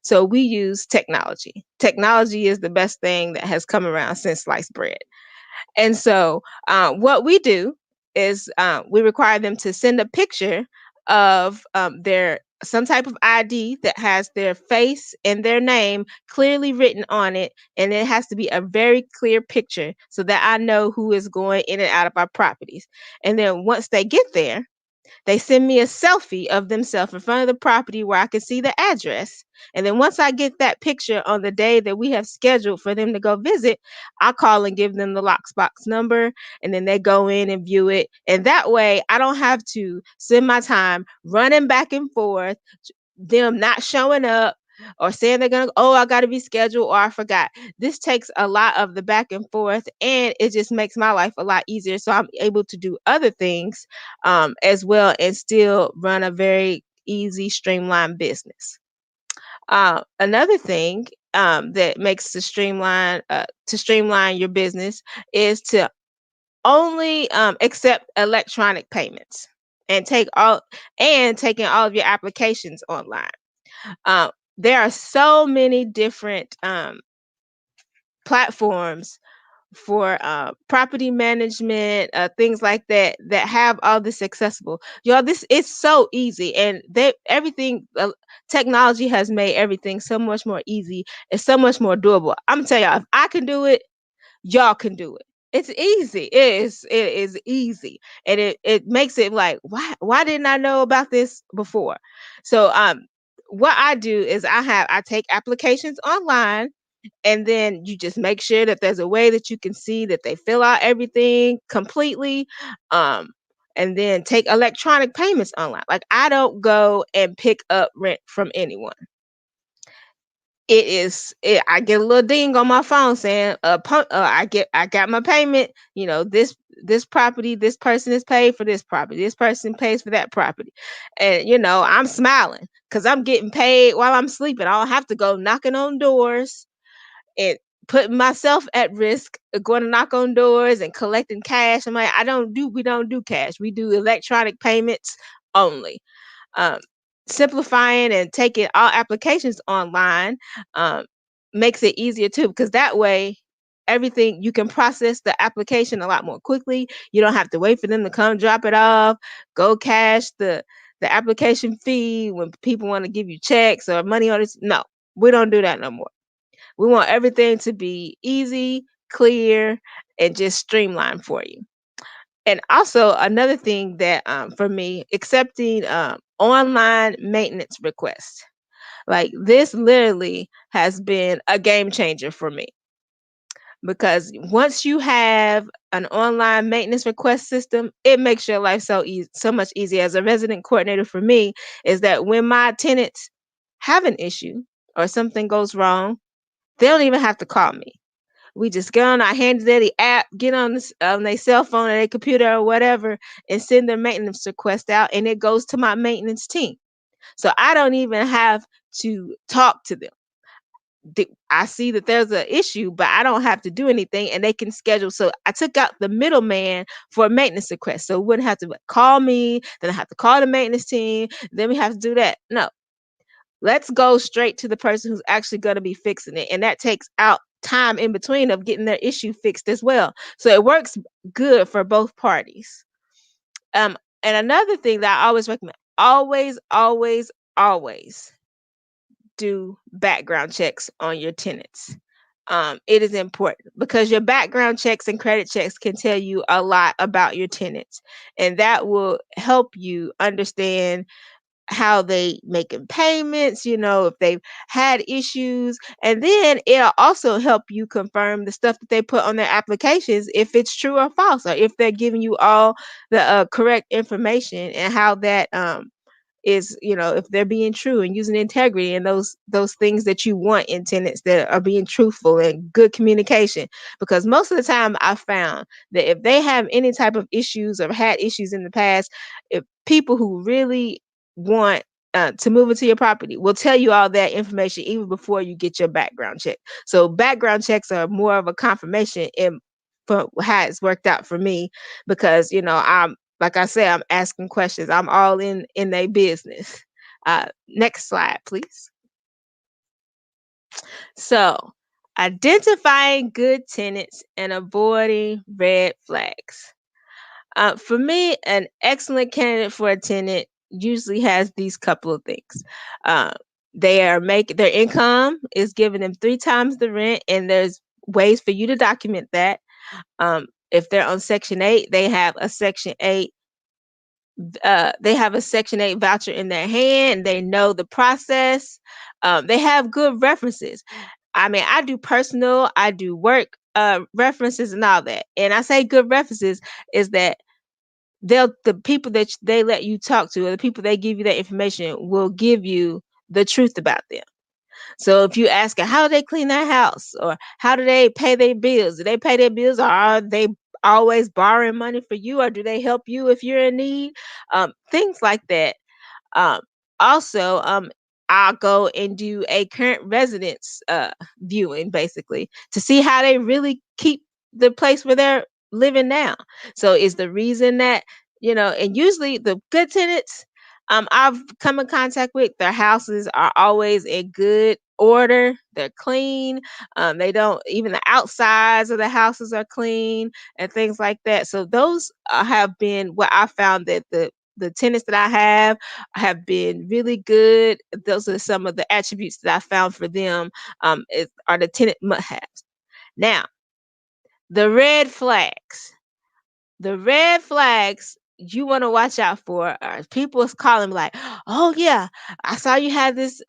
So we use technology. Technology is the best thing that has come around since sliced bread. And so what we do is we require them to send a picture of their some type of ID that has their face and their name clearly written on it. And it has to be a very clear picture, so that I know who is going in and out of our properties. And then once they get there, they send me a selfie of themselves in front of the property where I can see the address. And then once I get that picture on the day that we have scheduled for them to go visit, I call and give them the lockbox number, and then they go in and view it. And that way I don't have to spend my time running back and forth, them not showing up or saying they're gonna, oh, I gotta be scheduled, or I forgot. This takes a lot of the back and forth, and it just makes my life a lot easier. So I'm able to do other things as well, and still run a very easy, streamlined business. Another thing that makes to streamline your business is to only accept electronic payments, and taking all of your applications online. Uh, there are so many different platforms for property management, things like that, that have all this accessible. Y'all, this is so easy, and technology has made everything so much more easy. It's so much more doable. I'm gonna tell y'all, if I can do it, y'all can do it. It's easy. It is easy. And it makes it like, why didn't I know about this before? So what I do is I take applications online, and then you just make sure that there's a way that you can see that they fill out everything completely. Um and then take electronic payments online. Like, I don't go and pick up rent from anyone. I get a little ding on my phone saying, I got my payment, this property, this person is paid for this property, this person pays for that property. And I'm smiling because I'm getting paid while I'm sleeping. I don't have to go knocking on doors and putting myself at risk of going to knock on doors and collecting cash. I'm like, we don't do cash. We do electronic payments only. um, Simplifying and taking all applications online um, makes it easier too, because that way everything you can process the application a lot more quickly. You don't have to wait for them to come drop it off, go cash the application fee when people want to give you checks or money orders. No, we don't do that no more. We want everything to be easy, clear, and just streamlined for you. And also another thing that for me, accepting online maintenance requests. Like, this literally has been a game changer for me, because once you have an online maintenance request system, it makes your life so easy, so much easier. As a resident coordinator, for me, is that when my tenants have an issue or something goes wrong, they don't even have to call me. We just get on our handy dandy app, get on their cell phone or their computer or whatever, and send their maintenance request out, and it goes to my maintenance team. So I don't even have to talk to them. I see that there's an issue, but I don't have to do anything, and they can schedule. So I took out the middleman for a maintenance request, so it wouldn't have to call me, then I have to call the maintenance team, then we have to do that. No, let's go straight to the person who's actually going to be fixing it. And that takes out time in between of getting their issue fixed as well. So it works good for both parties. Um, and another thing that I always recommend, always, always, always do background checks on your tenants. It is important because your background checks and credit checks can tell you a lot about your tenants, and that will help you understand how they making payments, if they've had issues. And then it'll also help you confirm the stuff that they put on their applications, if it's true or false, or if they're giving you all the correct information, and how that is, if they're being true and using integrity and those things that you want in tenants, that are being truthful and good communication. Because most of the time I found that if they have any type of issues or had issues in the past, if people who really want to move into your property will tell you all that information even before you get your background check. So background checks are more of a confirmation in for how it's worked out for me, because I'm, like I said, I'm asking questions. I'm all in their business. Next slide, please. So, identifying good tenants and avoiding red flags. For me, an excellent candidate for a tenant usually has these couple of things. Uh, they are making their income is giving them 3 times the rent, and there's ways for you to document that. If they're on Section 8, they have a Section 8 voucher in their hand. They know the process. They have good references. I mean, I do personal, I do work references and all that. And I say good references is that the people that they let you talk to, or the people they give you that information, will give you the truth about them. So if you ask her, how do they clean their house, or how do they pay their bills? Do they pay their bills, or are they always borrowing money for you, or do they help you if you're in need? Things like that. Um, Also, I'll go and do a current residence viewing, basically, to see how they really keep the place where they're living now. So is the reason that, and usually the good tenants I've come in contact with, their houses are always in good order. They're clean. They don't, even the outsides of the houses are clean and things like that. So those have been what I found, that the tenants that I have been really good. Those are some of the attributes that I found for them, are the tenant must-haves. Now, The red flags. The red flags you want to watch out for are people is calling like, "Oh yeah, I saw you had this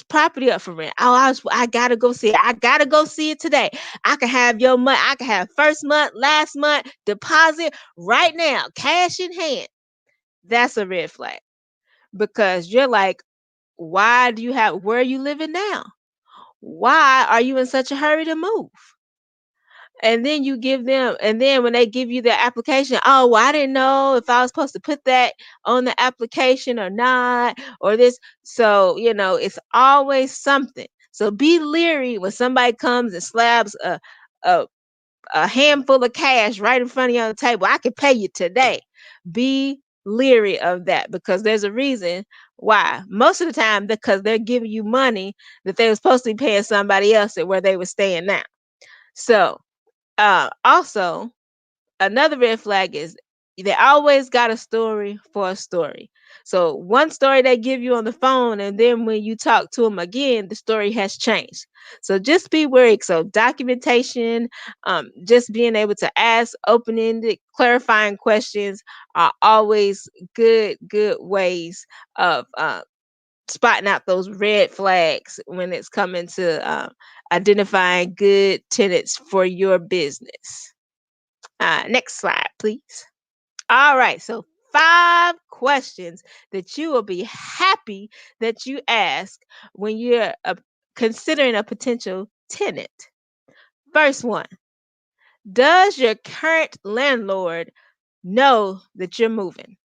property up for rent. Oh, I gotta go see it. I gotta go see it today. I can have your money. I can have first month, last month deposit right now, cash in hand." That's a red flag because you're like, why do you have? Where are you living now? Why are you in such a hurry to move? And then you give them, and then when they give you their application, oh, well, I didn't know if I was supposed to put that on the application or not, or this. So, it's always something. So be leery when somebody comes and slabs a, a handful of cash right in front of you on the table. I can pay you today. Be leery of that because there's a reason why. Most of the time, because they're giving you money that they were supposed to be paying somebody else at where they were staying now. So, also, another red flag is they always got a story for a story. So one story they give you on the phone, and then when you talk to them again, the story has changed. So just be wary. So documentation, just being able to ask open-ended, clarifying questions are always good ways of spotting out those red flags when it's coming to identifying good tenants for your business. Next slide, please. All right, so 5 questions that you will be happy that you ask when you're considering a potential tenant. First one, does your current landlord know that you're moving?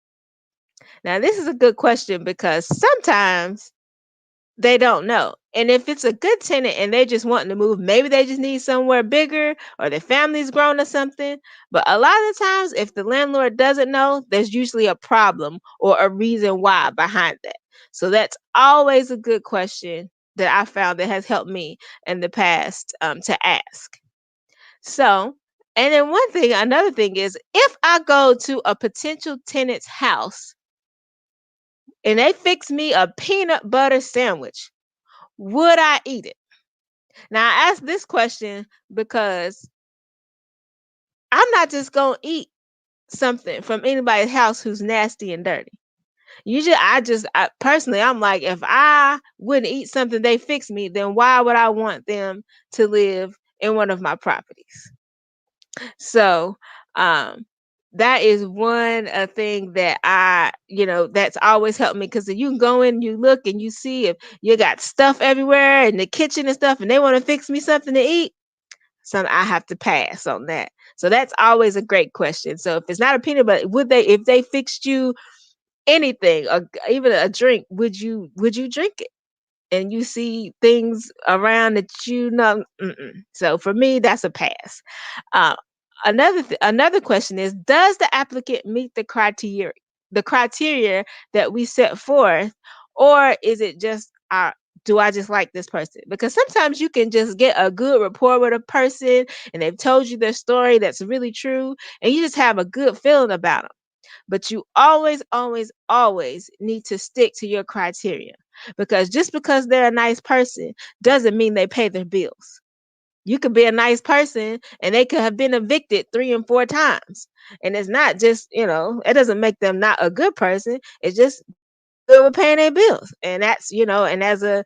Now, this is a good question because sometimes they don't know. And if it's a good tenant and they just wanting to move, maybe they just need somewhere bigger or their family's grown or something. But a lot of the times, if the landlord doesn't know, there's usually a problem or a reason why behind that. So that's always a good question that I found that has helped me in the past to ask. So, and then another thing is if I go to a potential tenant's house and they fix me a peanut butter sandwich, would I eat it? Now, I ask this question because I'm not just going to eat something from anybody's house who's nasty and dirty. Usually, personally, I'm like, if I wouldn't eat something they fix me, then why would I want them to live in one of my properties? So, um, that is one thing that that's always helped me because you can go in, you look, and you see if you got stuff everywhere in the kitchen and stuff, and they want to fix me something to eat. So I have to pass on that. So that's always a great question. So if it's not a peanut butter, if they fixed you anything, or even a drink, would you drink it? And you see things around that So for me, that's a pass. Uh, another question is: does the applicant meet the criteria that we set forth, or is it just do I just like this person? Because sometimes you can just get a good rapport with a person, and they've told you their story that's really true, and you just have a good feeling about them. But you always, always, always need to stick to your criteria because just because they're a nice person doesn't mean they pay their bills. You could be a nice person and they could have been evicted 3 and 4 times. And it's not just, it doesn't make them not a good person. It's just good with paying their bills. And that's, and as a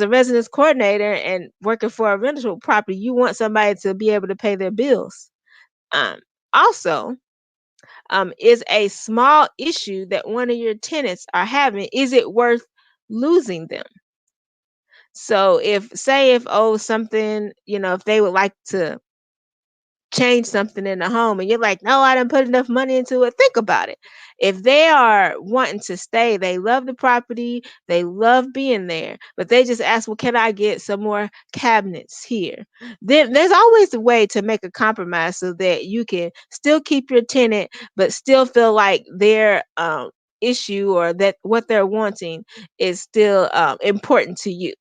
residence coordinator and working for a rental property, you want somebody to be able to pay their bills. Also, is a small issue that one of your tenants are having, is it worth losing them? So if something, if they would like to change something in the home and you're like, no, I didn't put enough money into it. Think about it. If they are wanting to stay, they love the property, they love being there, but they just ask, well, can I get some more cabinets here? Then there's always a way to make a compromise so that you can still keep your tenant, but still feel like their issue or that what they're wanting is still important to you.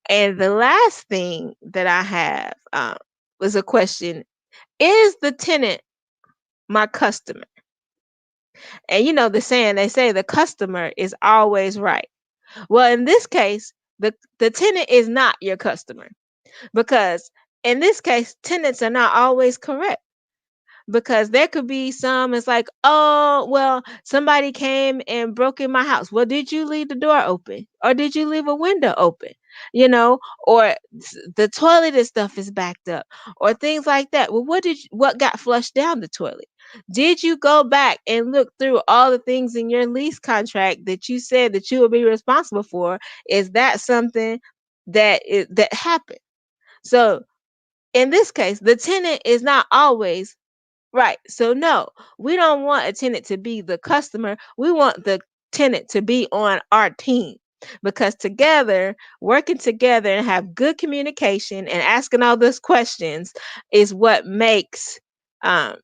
And the last thing that I have was a question: is the tenant my customer? And the saying, they say the customer is always right. Well, in this case, the tenant is not your customer because in this case, tenants are not always correct, because there could be some, it's like, oh, well, somebody came and broke in my house. Well, did you leave the door open, or did you leave a window open? You know, or the toilet and stuff is backed up, or things like that. Well, what got flushed down the toilet? Did you go back and look through all the things in your lease contract that you said that you would be responsible for? Is that something that happened? So in this case, the tenant is not always right. So no, we don't want a tenant to be the customer. We want the tenant to be on our team, because together, working together and have good communication and asking all those questions is um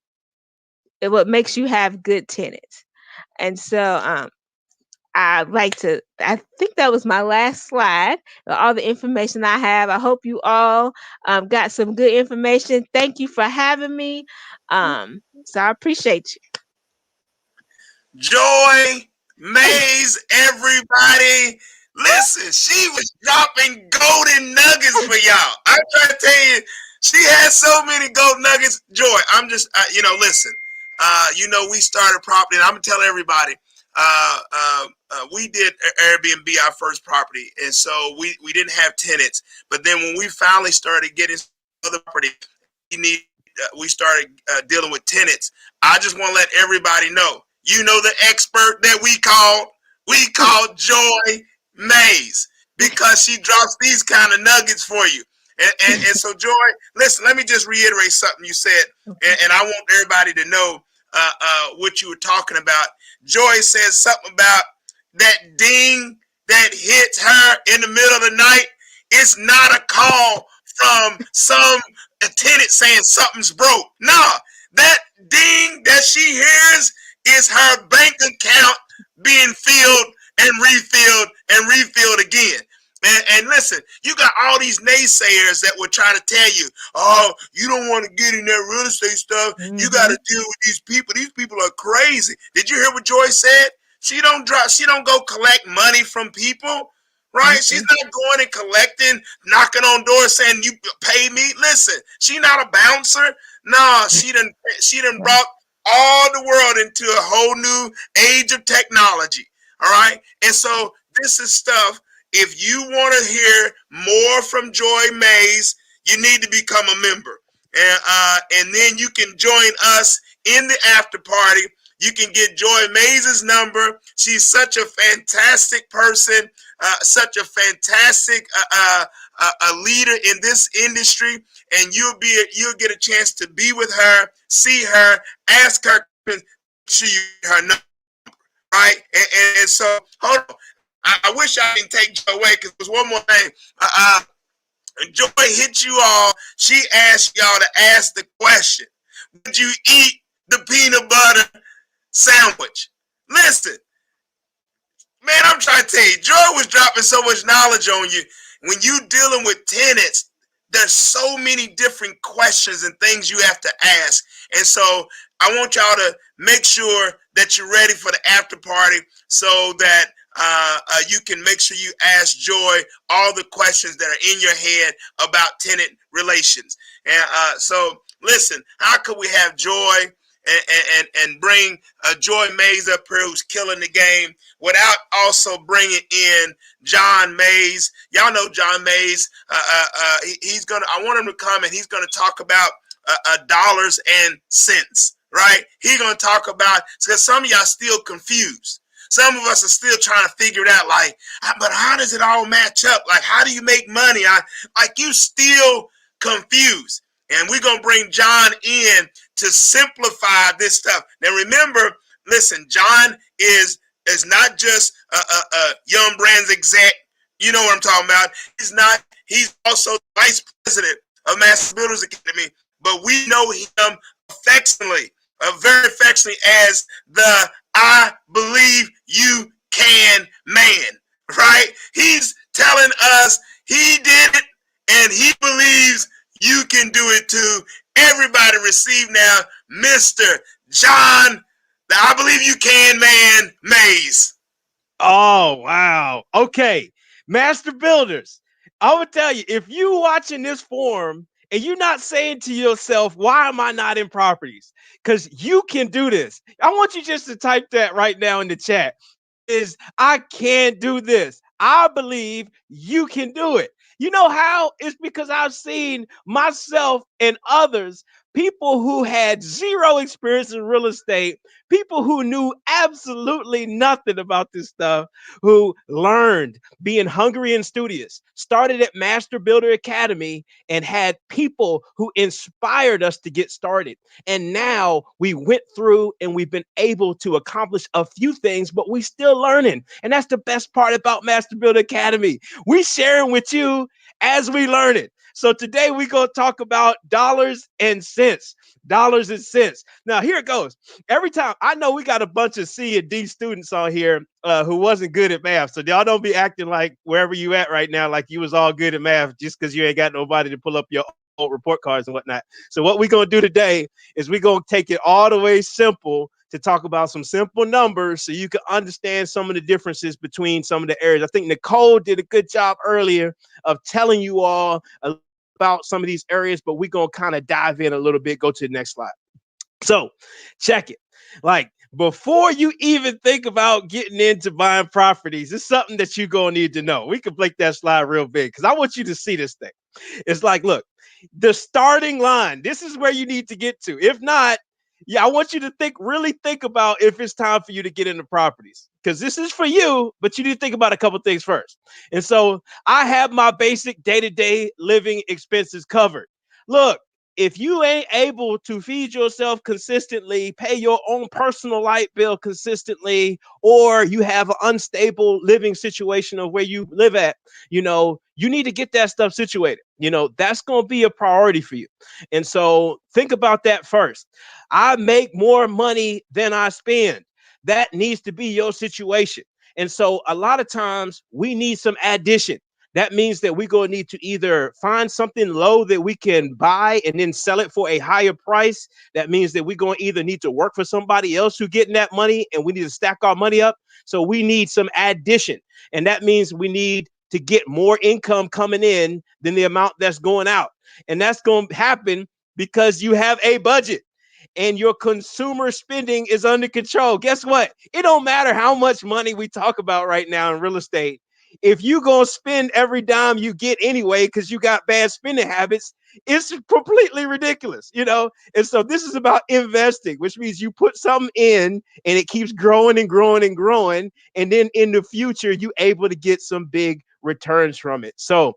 what makes you have good tenants. And so I think that was my last slide, all the information I have. I hope you all got some good information. Thank you for having me. So I appreciate you. Joy Mays, everybody. Listen, she was dropping golden nuggets for y'all. I'm trying to tell you, she has so many gold nuggets. Joy, I'm just, listen, we started property, and I'm going to tell everybody, we did Airbnb our first property, and so we didn't have tenants. But then when we finally started getting other property, we started dealing with tenants. I just want to let everybody know, the expert that we called Joy Mays, because she drops these kind of nuggets for you. And so, Joy, listen, let me just reiterate something you said, and I want everybody to know what you were talking about. Joy says something about that ding that hits her in the middle of the night. It's not a call from some tenant saying something's broke. No, that ding that she hears is her bank account being filled and refilled again. And listen, you got all these naysayers that were trying to tell you, oh, you don't want to get in that real estate stuff. Mm-hmm. You got to deal with these people. These people are crazy. Did you hear what Joy said? She don't go collect money from people, right? Mm-hmm. She's not going and collecting, knocking on doors saying, you pay me. Listen, she not a bouncer. No, she done brought all the world into a whole new age of technology. All right. And so this is stuff. If you want to hear more from Joy Mays, you need to become a member. And then you can join us in the after party. You can get Joy Mays' number. She's such a fantastic person, such a fantastic a leader in this industry. And you'll get a chance to be with her, see her, ask her, her number, right? And so, hold on. I wish I didn't take Joy away, because there's one more thing. Joy hit you all. She asked y'all to ask the question, would you eat the peanut butter sandwich? Listen, man, I'm trying to tell you, Joy was dropping so much knowledge on you. When you dealing with tenants, there's so many different questions and things you have to ask. And so I want y'all to make sure that you're ready for the after party, so that you can make sure you ask Joy all the questions that are in your head about tenant relations. And so listen, how could we have Joy and bring Joy Mays up here, who's killing the game, without also bringing in John Mays? Y'all know John Mays. I want him to come, and he's gonna talk about dollars and cents, right? He's gonna talk about, because some of y'all still confused. Some of us are still trying to figure it out, like, but how does it all match up? Like, how do you make money? You still confused. And we're going to bring John in to simplify this stuff. Now, remember, listen, John is not just a Young Brands exec. You know what I'm talking about. He's also vice president of Master Builders Academy, but we know him affectionately, very affectionately, as the I believe you can man, right? He's telling us he did it, and he believes you can do it too. Everybody receive now Mr. John, the I believe you can man, Mays. Oh, wow. Okay. Master Builders, I would tell you, if you watching this forum and you're not saying to yourself, why am I not in properties? Because you can do this. I want you just to type that right now in the chat. Is I can do this. I believe you can do it. You know how? It's because I've seen myself and others, people who had zero experience in real estate, people who knew absolutely nothing about this stuff, who learned being hungry and studious, started at Master Builder Academy, and had people who inspired us to get started. And now we went through and we've been able to accomplish a few things, but we still learning. And that's the best part about Master Builder Academy. We sharing with you as we learn it. So today we're going to talk about dollars and cents. Dollars and cents. Now here it goes. Every time, I know we got a bunch of C and D students on here who wasn't good at math. So y'all don't be acting like wherever you at right now, like you was all good at math just because you ain't got nobody to pull up your old report cards and whatnot. So what we're going to do today is we're going to take it all the way simple to talk about some simple numbers so you can understand some of the differences between some of the areas. I think Nicole did a good job earlier of telling you all about some of these areas, but we're going to kind of dive in a little bit. Go to the next slide. So check it. Like, before you even think about getting into buying properties, it's something that you're going to need to know. We can break that slide real big because I want you to see this thing. It's like, look, the starting line, this is where you need to get to. If not, yeah, I want you to really think about if it's time for you to get into properties, because this is for you, but you need to think about a couple things first. And so I have my basic day-to-day living expenses covered. Look, if you ain't able to feed yourself consistently, pay your own personal light bill consistently, or you have an unstable living situation of where you live at, you need to get that stuff situated. That's going to be a priority for you. And so think about that first. I make more money than I spend. That needs to be your situation. And so a lot of times we need some addition. That means that we're going to need to either find something low that we can buy and then sell it for a higher price. That means that we're going to either need to work for somebody else who's getting that money, and we need to stack our money up. So we need some addition. And that means we need to get more income coming in than the amount that's going out. And that's going to happen because you have a budget and your consumer spending is under control. Guess what? It don't matter how much money we talk about right now in real estate. If you gonna spend every dime you get anyway because you got bad spending habits, it's completely ridiculous, And so this is about investing, which means you put something in and it keeps growing and growing and growing, and then in the future you able to get some big returns from it. So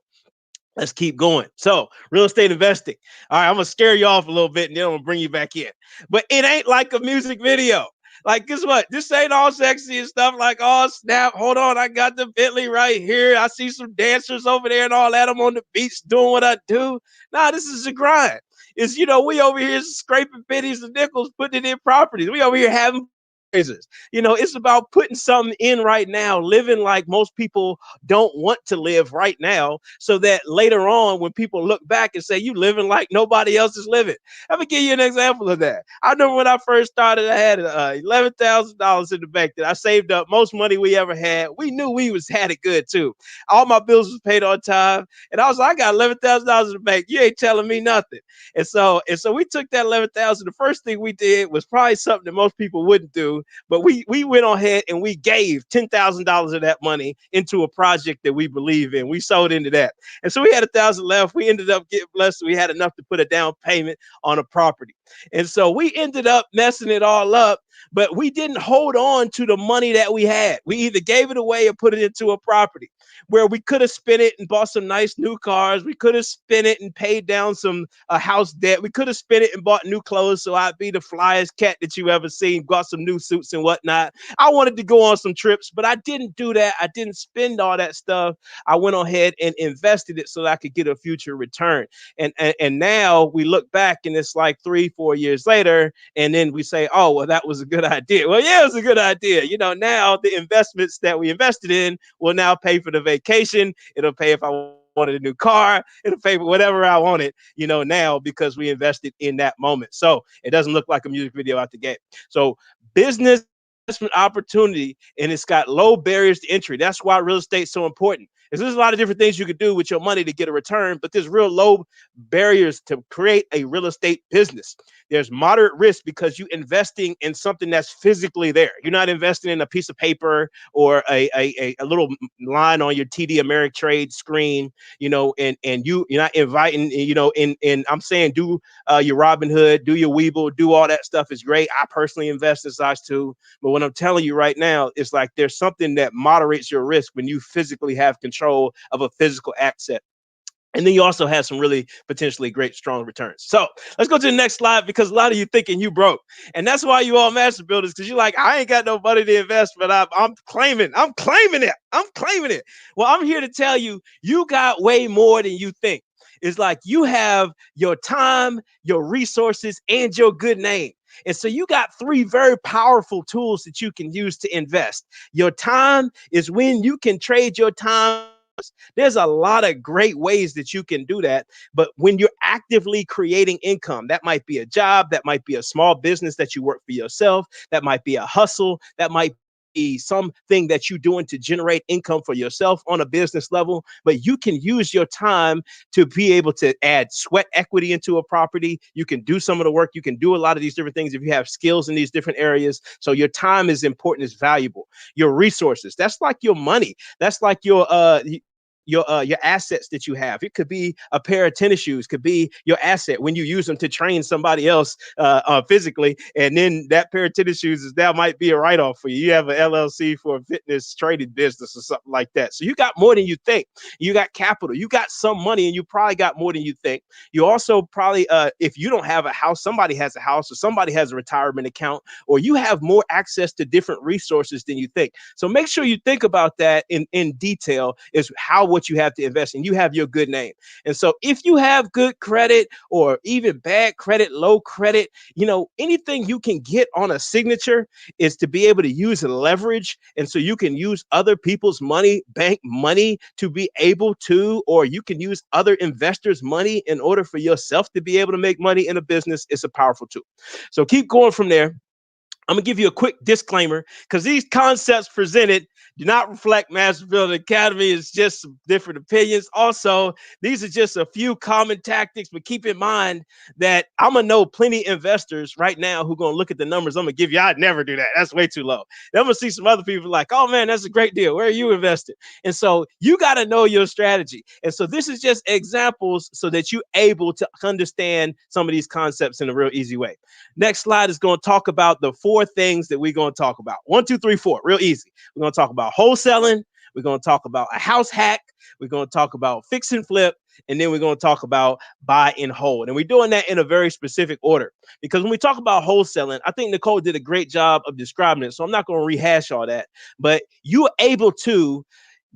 let's keep going. So, real estate investing. All right, I'm gonna scare you off a little bit and then I'm gonna bring you back in. But it ain't like a music video. Like, guess what? This ain't all sexy and stuff like, oh, snap, hold on, I got the Bentley right here. I see some dancers over there and all that. I'm on the beach doing what I do. Nah, this is a grind. It's, we over here scraping pennies and nickels, putting it in properties. We over here having fundraisers. It's about putting something in right now, living like most people don't want to live right now, so that later on when people look back and say you living like nobody else is living. Let me give you an example of that. I remember when I first started, I had $11,000 in the bank that I saved up, most money we ever had. We knew we had it good too. All my bills was paid on time, and I was like, I got $11,000 in the bank. You ain't telling me nothing. And so we took that 11,000. The first thing we did was probably something that most people wouldn't do, but we went on ahead and we gave $10,000 of that money into a project that we believe in. We sold into that. And so we had 1,000 left. We ended up getting blessed. We had enough to put a down payment on a property. And so we ended up messing it all up, but we didn't hold on to the money that we had. We either gave it away or put it into a property where we could have spent it and bought some nice new cars. We could have spent it and paid down some house debt. We could have spent it and bought new clothes. So I'd be the flyest cat that you ever seen, got some new suits and whatnot. I wanted to go on some trips, but I didn't do that. I didn't spend all that stuff. I went ahead and invested it so that I could get a future return. And now we look back and it's like 3-4 years later, and then we say, oh, well, that was a good idea. Well, yeah, it was a good idea. Now the investments that we invested in will now pay for the vacation. It'll pay if I wanted a new car. It'll pay for whatever I wanted, now, because we invested in that moment. So it doesn't look like a music video out the gate. So business investment opportunity, and it's got low barriers to entry. That's why real estate is so important. Because there's a lot of different things you could do with your money to get a return, but there's real low barriers to create a real estate business. There's moderate risk because you're investing in something that's physically there. You're not investing in a piece of paper or a little line on your TD Ameritrade screen, and you're not inviting, and I'm saying do your Robinhood, do your Webull, do all that stuff is great. I personally invest in size too. But what I'm telling you right now is like there's something that moderates your risk when you physically have control of a physical asset. And then you also have some really potentially great, strong returns. So let's go to the next slide, because a lot of you thinking you broke. And that's why you all master builders, because you're like, I ain't got no money to invest, but I'm claiming it. Well, I'm here to tell you, you got way more than you think. It's like you have your time, your resources, and your good name. And so you got three very powerful tools that you can use to invest. Your time is when you can trade your time. There's a lot of great ways that you can do that. But when you're actively creating income, that might be a job, that might be a small business that you work for yourself, that might be a hustle, that might be something that you're doing to generate income for yourself on a business level. But you can use your time to be able to add sweat equity into a property. You can do some of the work. You can do a lot of these different things if you have skills in these different areas. So your time is important, is valuable. Your resources, that's like your money. That's like your assets that you have. It could be a pair of tennis shoes, could be your asset when you use them to train somebody else physically, and then that pair of tennis shoes that might be a write-off for you. You have an LLC for a fitness trading business or something like that. So you got more than you think. You got capital, you got some money, and you probably got more than you think. You also probably, if you don't have a house, somebody has a house, or somebody has a retirement account, or you have more access to different resources than you think. So make sure you think about that in detail, is what you have to invest in. You have your good name. And so if you have good credit or even bad credit, low credit, anything you can get on a signature is to be able to use leverage. And so you can use other people's money, bank money, to be able to, or you can use other investors' money in order for yourself to be able to make money in a business. It's a powerful tool. So keep going from there. I'm gonna give you a quick disclaimer, because these concepts presented do not reflect Master Builder Academy. It's just some different opinions. Also, these are just a few common tactics, but keep in mind that I'm gonna know plenty of investors right now who are gonna look at the numbers I'm gonna give you. I'd never do that. That's way too low. Then I'm gonna see some other people like, oh man, that's a great deal. Where are you invested? And so you got to know your strategy. And so this is just examples so that you're able to understand some of these concepts in a real easy way. Next slide is going to talk about the four things that we're going to talk about. 1, 2, 3, 4, real easy. We're going to talk about wholesaling. We're going to talk about a house hack. We're going to talk about fix and flip. And then we're going to talk about buy and hold. And we're doing that in a very specific order, because when we talk about wholesaling, I think Nicole did a great job of describing it. So I'm not going to rehash all that, but you're able to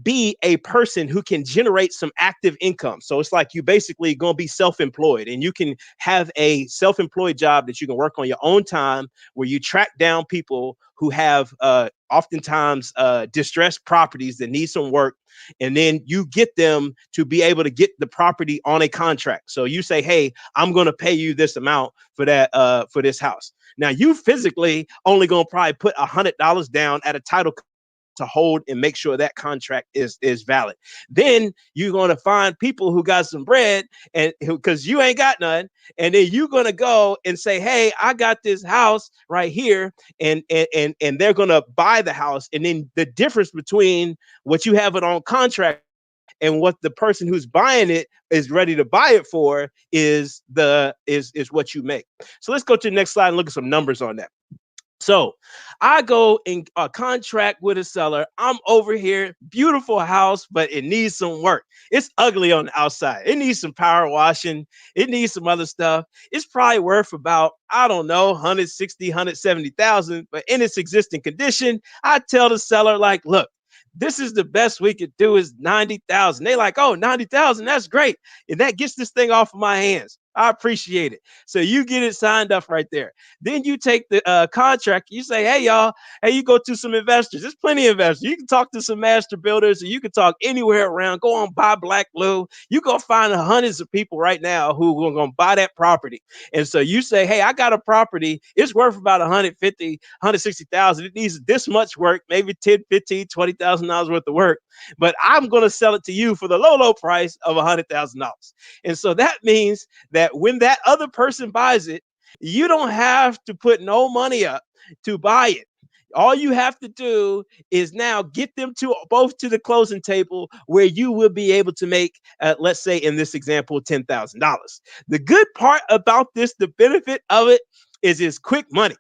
be a person who can generate some active income. So it's like you basically going to be self-employed, and you can have a self-employed job that you can work on your own time, where you track down people who have oftentimes distressed properties that need some work. And then you get them to be able to get the property on a contract. So you say, hey, I'm going to pay you this amount for that, for this house. Now you physically only going to probably put $100 down at a title to hold and make sure that contract is valid. Then you're going to find people who got some bread, and because you ain't got none, and then you're going to go and say, hey, I got this house right here, and they're going to buy the house. And then the difference between what you have it on contract and what the person who's buying it is ready to buy it for is what you make. So let's go to the next slide and look at some numbers on that. So I go in a contract with a seller. I'm over here, beautiful house, but it needs some work. It's ugly on the outside. It needs some power washing. It needs some other stuff. It's probably worth about, I don't know, 160, 170,000, but in its existing condition, I tell the seller, like, look, this is the best we could do is 90,000. They like, oh, 90,000, that's great. And that gets this thing off of my hands. I appreciate it. So you get it signed up right there. Then you take the contract. You say, hey, y'all, hey, you go to some investors. There's plenty of investors. You can talk to some master builders, or you can talk anywhere around. Go on, buy Black Blue. You go find hundreds of people right now who are going to buy that property. And so you say, hey, I got a property. It's worth about 150, 160,000. It needs this much work, maybe 10, 15, $20,000 worth of work. But I'm going to sell it to you for the low price of $100,000. And so that means that when that other person buys it, you don't have to put no money up to buy it. All you have to do is now get them to both to the closing table where you will be able to make, let's say in this example, $10,000. The good part about this, the benefit of it is it's quick money.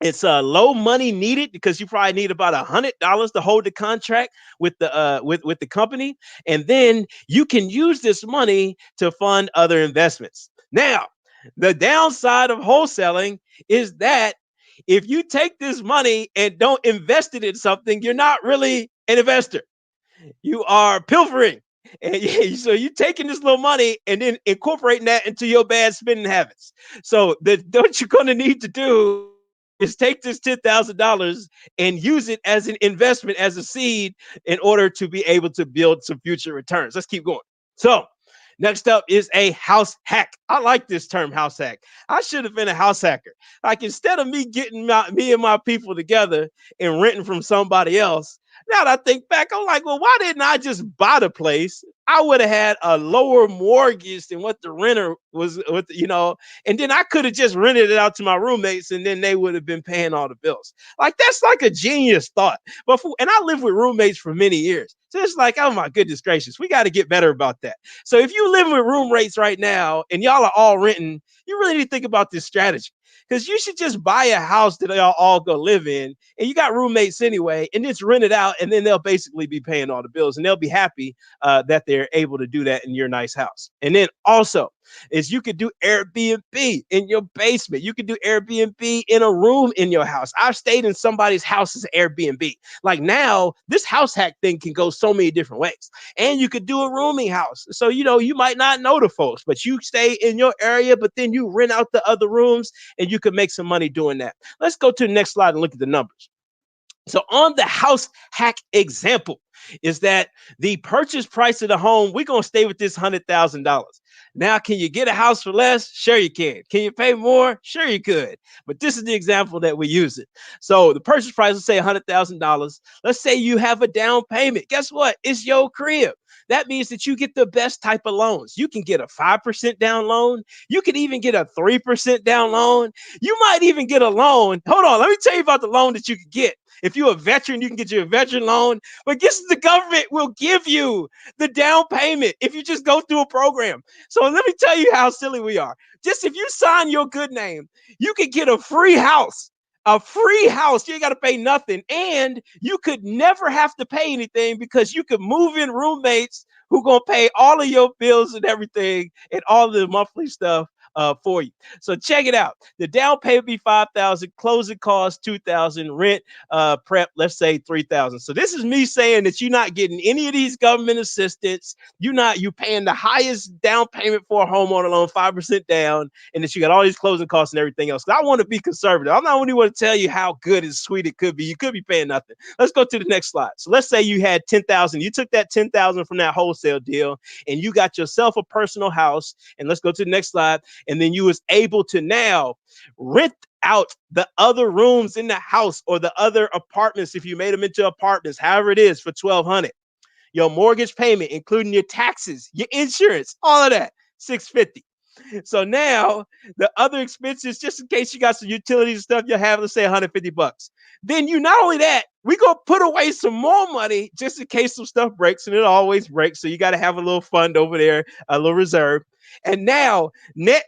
It's low money needed because you probably need about $100 to hold the contract with the with the company, and then you can use this money to fund other investments. Now, the downside of wholesaling is that if you take this money and don't invest it in something, you're not really an investor. You are pilfering. And so you're taking this little money and then incorporating that into your bad spending habits. So what you're going to need to do is take this $10,000 and use it as an investment, as a seed, in order to be able to build some future returns. Let's keep going. So next up is a house hack. I like this term, house hack. I should have been a house hacker. Like, instead of me getting me and my people together and renting from somebody else, now that I think back, I'm like, well, why didn't I just buy the place? I would have had a lower mortgage than what the renter was, and then I could have just rented it out to my roommates, and then they would have been paying all the bills. Like, that's like a genius thought. And I lived with roommates for many years. So it's like, oh my goodness gracious, we got to get better about that. So if you live with roommates right now and y'all are all renting, you really need to think about this strategy. Because you should just buy a house that y'all all go live in, and you got roommates anyway, and it's rented out, and then they'll basically be paying all the bills, and they'll be happy that they're able to do that in your nice house. And then also is you could do Airbnb in your basement. You could do Airbnb in a room in your house. I've stayed in somebody's house as Airbnb. Like, now this house hack thing can go so many different ways. And you could do a rooming house. So, you might not know the folks, but you stay in your area, but then you rent out the other rooms, and you could make some money doing that. Let's go to the next slide and look at the numbers. So on the house hack example is that the purchase price of the home, we're going to stay with this $100,000. Now, can you get a house for less? Sure you can. Can you pay more? Sure you could. But this is the example that we use it. So the purchase price, let's say $100,000. Let's say you have a down payment. Guess what? It's your crib. That means that you get the best type of loans. You can get a 5% down loan. You can even get a 3% down loan. You might even get a loan. Hold on, let me tell you about the loan that you could get. If you're a veteran, you can get your veteran loan. But guess what? The government will give you the down payment if you just go through a program. So let me tell you how silly we are. Just if you sign your good name, you could get a free house. A free house. You ain't got to pay nothing. And you could never have to pay anything because you could move in roommates who going to pay all of your bills and everything and all the monthly stuff for you. So check it out. The down payment be $5,000, closing costs $2,000, rent prep, let's say $3,000. So this is me saying that you're not getting any of these government assistance. You paying the highest down payment for a homeowner loan, 5% down, and that you got all these closing costs and everything else. I want to be conservative. I'm not only want to tell you how good and sweet it could be. You could be paying nothing. Let's go to the next slide. So let's say you had 10,000. You took that 10,000 from that wholesale deal, and you got yourself a personal house. And let's go to the next slide. And then you was able to now rent out the other rooms in the house or the other apartments, if you made them into apartments, however it is, for $1,200. Your mortgage payment, including your taxes, your insurance, all of that, $650. So now the other expenses, just in case you got some utilities and stuff, you'll have, let's say, $150. Then you, not only that, we gonna put away some more money just in case some stuff breaks, and it always breaks. So you got to have a little fund over there, a little reserve. And now, net,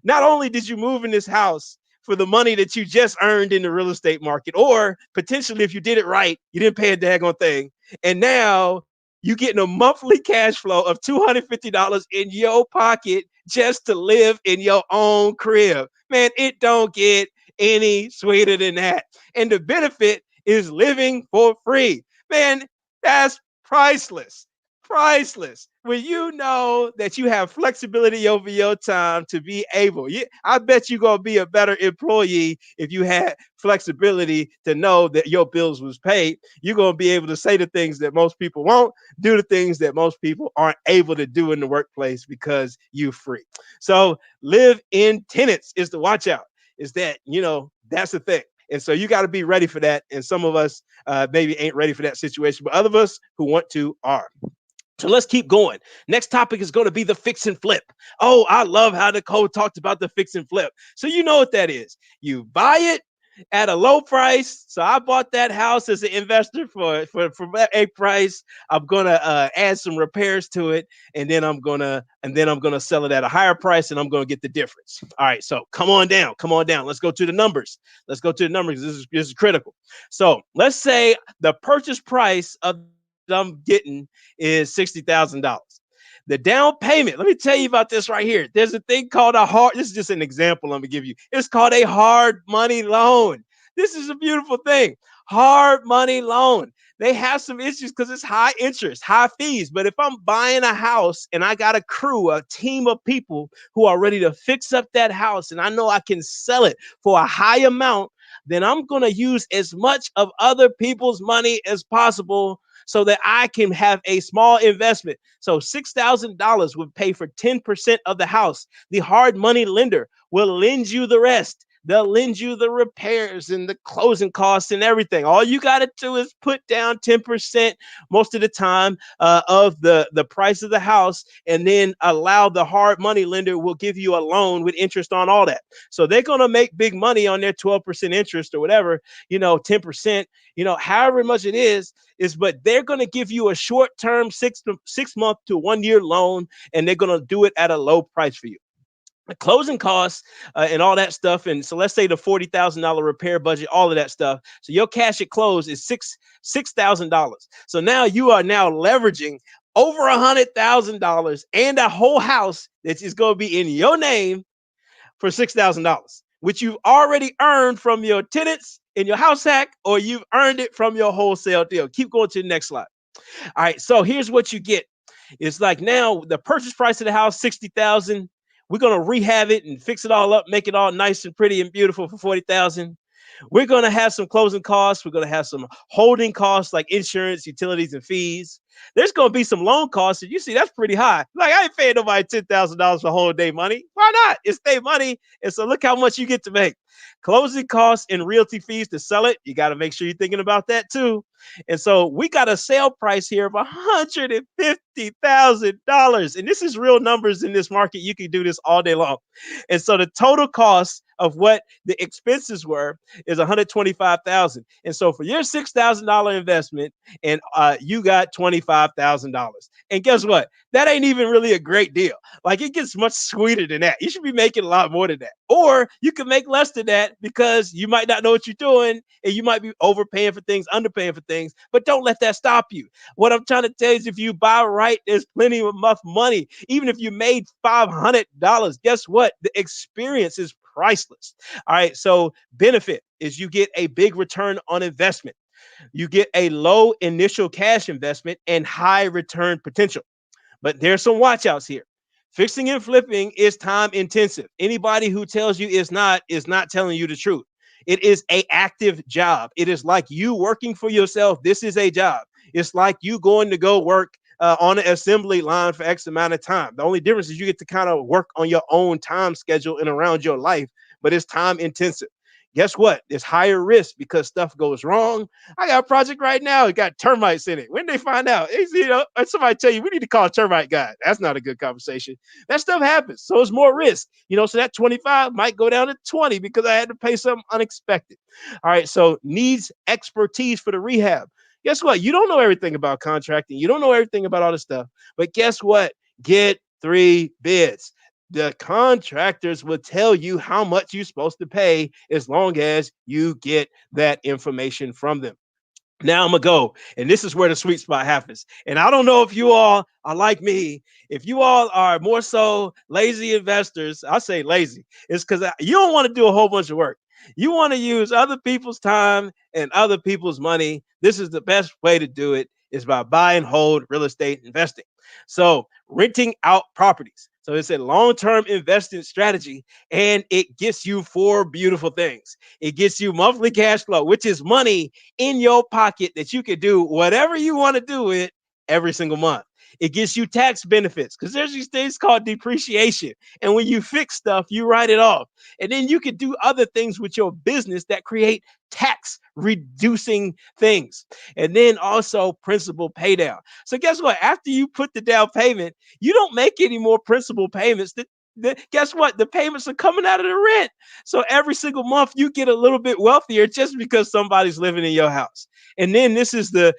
not only did you move in this house for the money that you just earned in the real estate market, or potentially if you did it right, you didn't pay a daggone thing. And now you getting a monthly cash flow of $250 in your pocket just to live in your own crib. Man, it don't get any sweeter than that. And the benefit is living for free. Man, that's priceless. Priceless. When you know that you have flexibility over your time to be able, I bet you're gonna be a better employee if you had flexibility to know that your bills was paid. You're gonna be able to say the things that most people won't, do the things that most people aren't able to do in the workplace because you're free. So live in tenants is the watch out. Is that that's the thing. And so you got to be ready for that. And some of us maybe ain't ready for that situation, but other of us who want to are. So let's keep going. Next topic is going to be the fix and flip. Oh, I love how Nicole talked about the fix and flip. So you know what that is. You buy it at a low price. So I bought that house as an investor for a price. I'm gonna add some repairs to it, and then I'm gonna sell it at a higher price, and I'm gonna get the difference. All right. So come on down. Let's go to the numbers. This is critical. So let's say the purchase price of I'm getting is $60,000. The down payment, let me tell you about this right here. There's a thing called this is just an example I'm gonna give you. It's called a hard money loan. This is a beautiful thing. Hard money loan. They have some issues because it's high interest, high fees. But if I'm buying a house and I got a team of people who are ready to fix up that house, and I know I can sell it for a high amount, then I'm gonna use as much of other people's money as possible so that I can have a small investment. So $6,000 would pay for 10% of the house. The hard money lender will lend you the rest. They'll lend you the repairs and the closing costs and everything. All you got to do is put down 10% most of the time of the price of the house, and then allow the hard money lender will give you a loan with interest on all that. So they're going to make big money on their 12% interest or whatever, 10%, however much it is, but they're going to give you a short-term 6 month to 1 year loan, and they're going to do it at a low price for you. The closing costs and all that stuff. And so let's say the $40,000 repair budget, all of that stuff. So your cash at close is $6,000. So now you are leveraging over $100,000 and a whole house that is going to be in your name for $6,000, which you've already earned from your tenants in your house hack, or you've earned it from your wholesale deal. Keep going to the next slide. All right. So here's what you get. It's like now the purchase price of the house, $60,000. We're going to rehab it and fix it all up, make it all nice and pretty and beautiful for $40,000. We're going to have some closing costs. We're going to have some holding costs like insurance, utilities, and fees. There's going to be some loan costs. And you see, that's pretty high. Like, I ain't paying nobody $10,000 for whole day money. Why not? It's their money. And so look how much you get to make. Closing costs and realty fees to sell it. You got to make sure you're thinking about that too. And so we got a sale price here of $150,000. And this is real numbers in this market. You can do this all day long. And so the total cost of what the expenses were is $125,000. And so for your $6,000 investment, and you got $25,000. And guess what? That ain't even really a great deal. Like, it gets much sweeter than that. You should be making a lot more than that. Or you can make less than that because you might not know what you're doing, and you might be overpaying for things, underpaying for things, but don't let that stop you. What I'm trying to tell you is, if you buy right, there's plenty of enough money. Even if you made $500, guess what? The experience is priceless. All right. So benefit is you get a big return on investment. You get a low initial cash investment and high return potential. But there's some watch outs here. Fixing and flipping is time intensive. Anybody who tells you is not telling you the truth. It is an active job. It is like you working for yourself. This is a job. It's like you going to go work on an assembly line for X amount of time. The only difference is you get to kind of work on your own time schedule and around your life, but it's time intensive. Guess what? There's higher risk because stuff goes wrong. I got a project right now. It got termites in it. When they find out, somebody tell you, we need to call a termite guy. That's not a good conversation. That stuff happens. So it's more risk. So that 25 might go down to 20 because I had to pay something unexpected. All right. So needs expertise for the rehab. Guess what? You don't know everything about contracting. You don't know everything about all this stuff. But guess what? Get 3 bids. The contractors will tell you how much you're supposed to pay as long as you get that information from them. Now I'm going to go, and this is where the sweet spot happens. And I don't know if you all are like me. If you all are more so lazy investors, I say lazy, it's because you don't want to do a whole bunch of work. You want to use other people's time and other people's money. This is the best way to do it. is by buy and hold real estate investing. So renting out properties. So it's a long-term investing strategy, and it gets you four beautiful things. It gets you monthly cash flow, which is money in your pocket that you can do whatever you want to do with every single month. It gets you tax benefits because there's these things called depreciation. And when you fix stuff, you write it off. And then you can do other things with your business that create tax reducing things. And then also principal pay down. So guess what? After you put the down payment, you don't make any more principal payments. Guess what? The payments are coming out of the rent. So every single month you get a little bit wealthier just because somebody's living in your house. And then this is the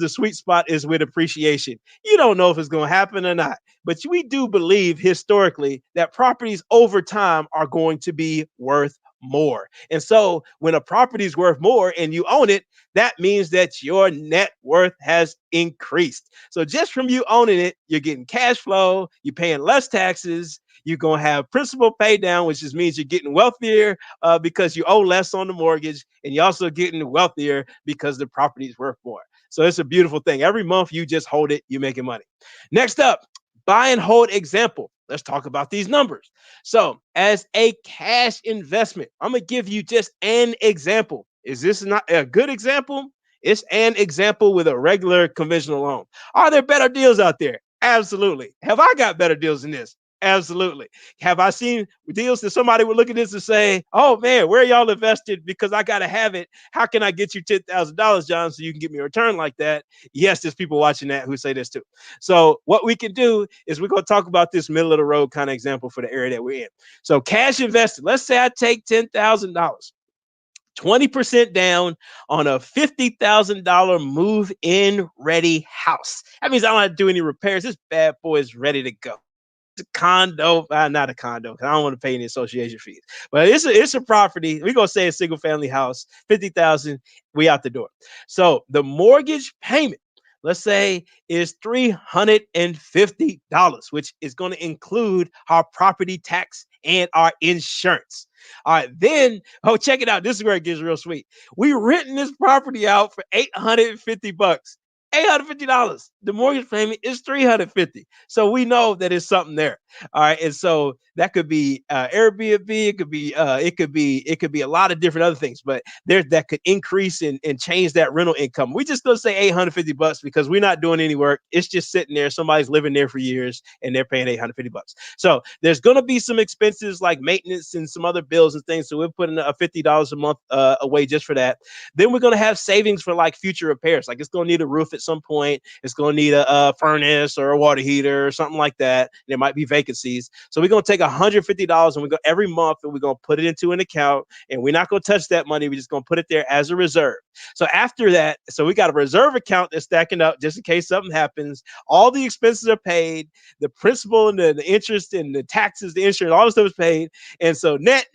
sweet spot is with appreciation. You don't know if it's going to happen or not, but we do believe historically that properties over time are going to be worth more. And so when a property is worth more and you own it, that means that your net worth has increased. So just from you owning it, you're getting cash flow, you're paying less taxes, you're going to have principal pay down, which just means you're getting wealthier because you owe less on the mortgage, and you're also getting wealthier because the property is worth more. So it's a beautiful thing. Every month you just hold it, you're making money. Next up, buy and hold example. Let's talk about these numbers. So as a cash investment, I'm going to give you just an example. Is this not a good example? It's an example with a regular conventional loan. Are there better deals out there? Absolutely. Have I got better deals than this? Absolutely. Have I seen deals that somebody would look at this and say, oh man, where y'all invested? Because I got to have it. How can I get you $10,000, John, so you can get me a return like that? Yes, there's people watching that who say this too. So what we can do is we're going to talk about this middle of the road kind of example for the area that we're in. So cash invested. Let's say I take $10,000. 20% down on a $50,000 move-in ready house. That means I don't have to do any repairs. This bad boy is ready to go. Condo, not a condo, because I don't want to pay any association fees. But it's a property. We're gonna say a single family house, 50,000. We out the door. So the mortgage payment, let's say, is $350, which is going to include our property tax and our insurance. All right, then check it out. This is where it gets real sweet. We renting this property out for $850. $850. The mortgage payment is $350. So we know that it's something there. All right. And so that could be Airbnb. It could be a lot of different other things, but that could increase and change that rental income. We just gonna say $850 because we're not doing any work. It's just sitting there. Somebody's living there for years and they're paying $850. So there's gonna be some expenses like maintenance and some other bills and things. So we're putting a $50 a month away just for that. Then we're gonna have savings for like future repairs. Like it's gonna need a roof at some point. It's going to need a furnace or a water heater or something like that. There might be vacancies. So we're going to take $150 and we go every month and we're going to put it into an account, and we're not going to touch that money. We're just going to put it there as a reserve. So after that, so we got a reserve account that's stacking up just in case something happens. All the expenses are paid. The principal and the interest and the taxes, the insurance, all the stuff is paid. And so net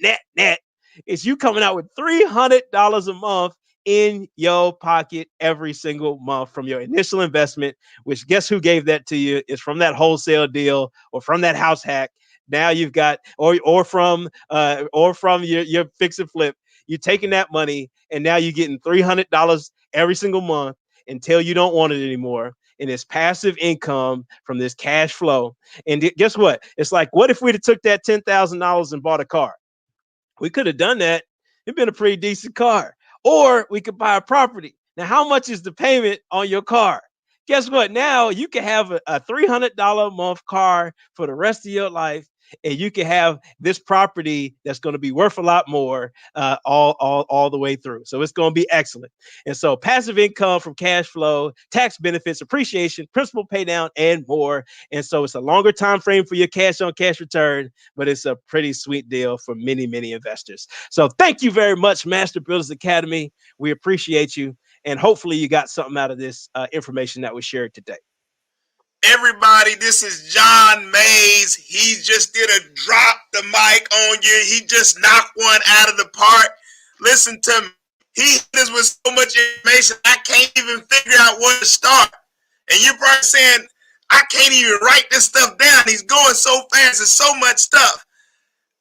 is you coming out with $300 a month in your pocket every single month from your initial investment, which guess who gave that to you? Is from that wholesale deal or from that house hack. Now you've got, or from your fix and flip. You're taking that money and now you're getting $300 every single month until you don't want it anymore. And it's passive income from this cash flow. And guess what? It's like, what if we'd have took that $10,000 and bought a car? We could have done that. It'd been a pretty decent car. Or we could buy a property. Now, how much is the payment on your car? Guess what? Now you can have a $300 a month car for the rest of your life, and you can have this property that's going to be worth a lot more all the way through. So it's going to be excellent. And so passive income from cash flow, tax benefits, appreciation, principal pay down, and more. And so it's a longer time frame for your cash on cash return, but it's a pretty sweet deal for many, many investors. So thank you very much, Master Builders Academy. We appreciate you. And hopefully you got something out of this information that we shared today. Everybody, this is John Mays. He just did a drop the mic on you. He just knocked one out of the park. Listen to me. He hit us with so much information, I can't even figure out where to start. And you're probably saying, I can't even write this stuff down. He's going so fast. There's so much stuff.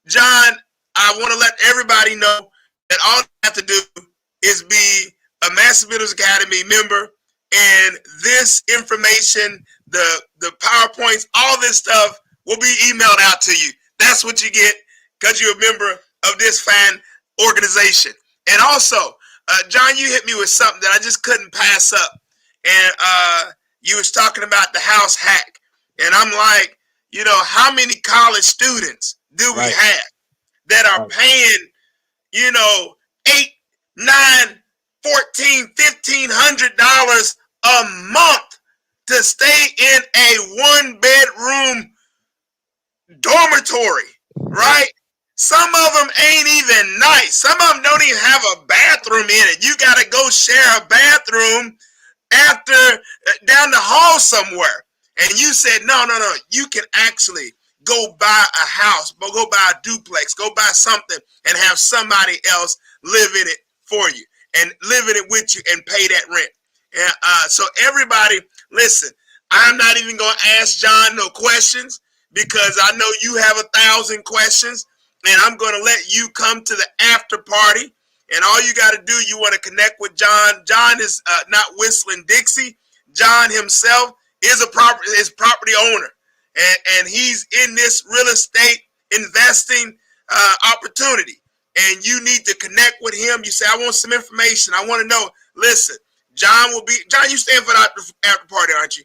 John, I want to let everybody know that all you have to do is be a Master Builders Academy member. and this information, the PowerPoints, all this stuff will be emailed out to you. That's what you get because you're a member of this fine organization. And also, John, you hit me with something that I just couldn't pass up. And you was talking about the house hack. And I'm like, you know, how many college students do we have that are paying, you know, $8, $9, $1,400, $1,500 a month to stay in a 1-bedroom dormitory, right? Some of them ain't even nice. Some of them don't even have a bathroom in it. You got to go share a bathroom after down the hall somewhere. And you said, no, you can actually go buy a house, go buy a duplex, go buy something and have somebody else live in it for you and live in it with you and pay that rent. And so everybody, listen, I'm not even going to ask John no questions because I know you have 1,000 questions, and I'm going to let you come to the after party. And all you got to do, you want to connect with John. John is not whistling Dixie. John himself is property owner, and he's in this real estate investing opportunity. And you need to connect with him. You say, I want some information. I want to know. Listen, John, you staying for the after party, aren't you?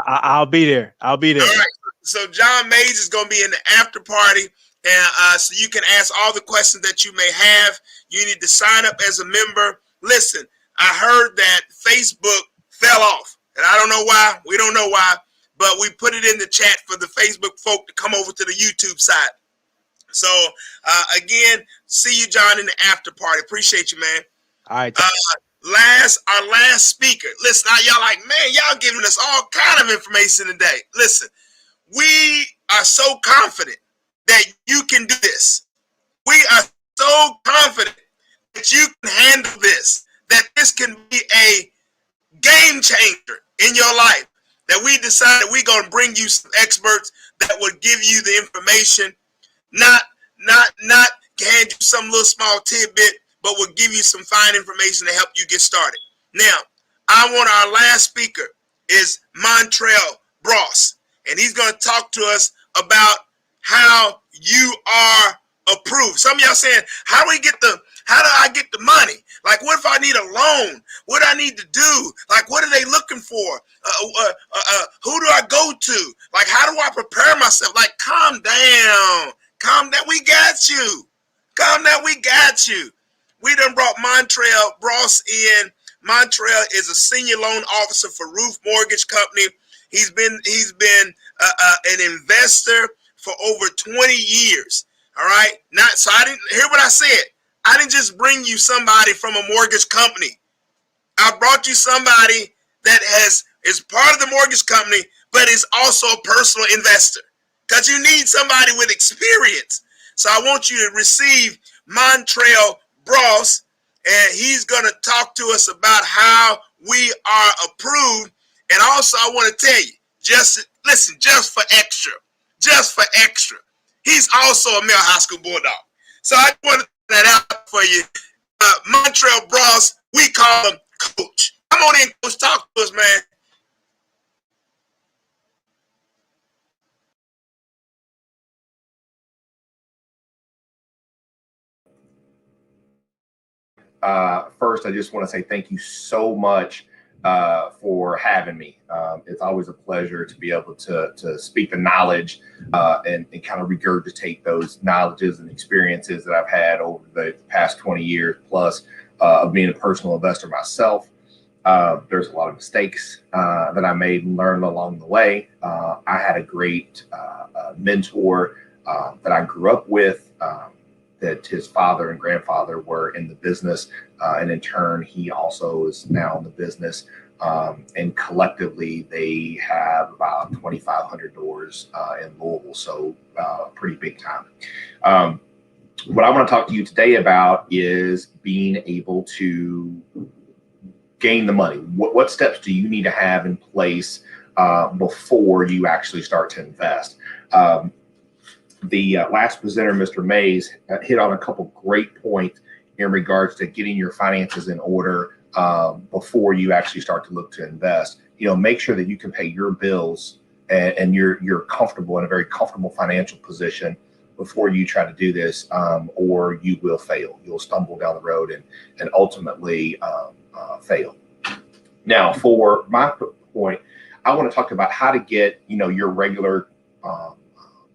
I'll be there. I'll be there. All right. So John Mays is going to be in the after party, and so you can ask all the questions that you may have. You need to sign up as a member. Listen, I heard that Facebook fell off, and I don't know why. We don't know why, but we put it in the chat for the Facebook folk to come over to the YouTube side. So again, see you, John, in the after party. Appreciate you, man. All right. Our last speaker. Listen, y'all like, man, y'all giving us all kind of information today. Listen, we are so confident that you can do this. We are so confident that you can handle this, that this can be a game changer in your life, that we decided we're going to bring you some experts that will give you the information, not hand you some little small tidbit, but will give you some fine information to help you get started. Now, our last speaker is Montrell Bross, and he's going to talk to us about how you are approved. Some of y'all saying, how do I get the money? Like, what if I need a loan? What do I need to do? Like, what are they looking for? Who do I go to? Like, how do I prepare myself? Like, calm down. We got you. Calm down. We got you. We done brought Montrell Bross in. Montrell is a senior loan officer for Roof Mortgage Company. He's been an investor for over 20 years. All right. So I didn't hear what I said. I didn't just bring you somebody from a mortgage company. I brought you somebody that is part of the mortgage company, but is also a personal investor, because you need somebody with experience. So I want you to receive Montrell Bross, and he's going to talk to us about how we are approved. And also, I want to tell you, just for extra, he's also a male high school bulldog. So I want to put that out for you. Montrell Bross, we call him Coach. Come on in, Coach. Talk to us, man. First, I just want to say thank you so much for having me. It's always a pleasure to be able to speak the knowledge and kind of regurgitate those knowledges and experiences that I've had over the past 20 years plus of being a personal investor myself. There's a lot of mistakes that I made and learned along the way. I had a great mentor that I grew up with, that his father and grandfather were in the business. And in turn, he also is now in the business. And collectively, they have about 2,500 doors in Louisville. So pretty big time. What I want to talk to you today about is being able to gain the money. What steps do you need to have in place before you actually start to invest? The last presenter, Mr. Mays, hit on a couple great points in regards to getting your finances in order before you actually start to look to invest. Make sure that you can pay your bills and you're comfortable in a very comfortable financial position before you try to do this, or you will fail. You'll stumble down the road and ultimately fail. Now, for my point, I want to talk about how to get your regular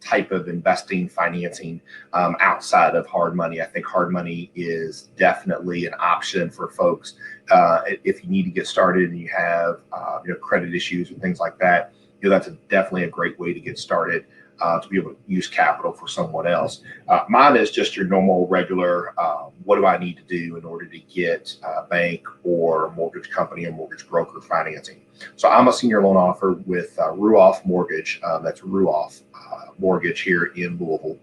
type of investing financing outside of hard money. I think hard money is definitely an option for folks if you need to get started and you have credit issues and things like that. That's definitely a great way to get started to be able to use capital for someone else. Mine is just your normal, regular, what do I need to do in order to get bank or mortgage company or mortgage broker financing? So I'm a senior loan officer with Ruoff Mortgage. That's Ruoff Mortgage here in Louisville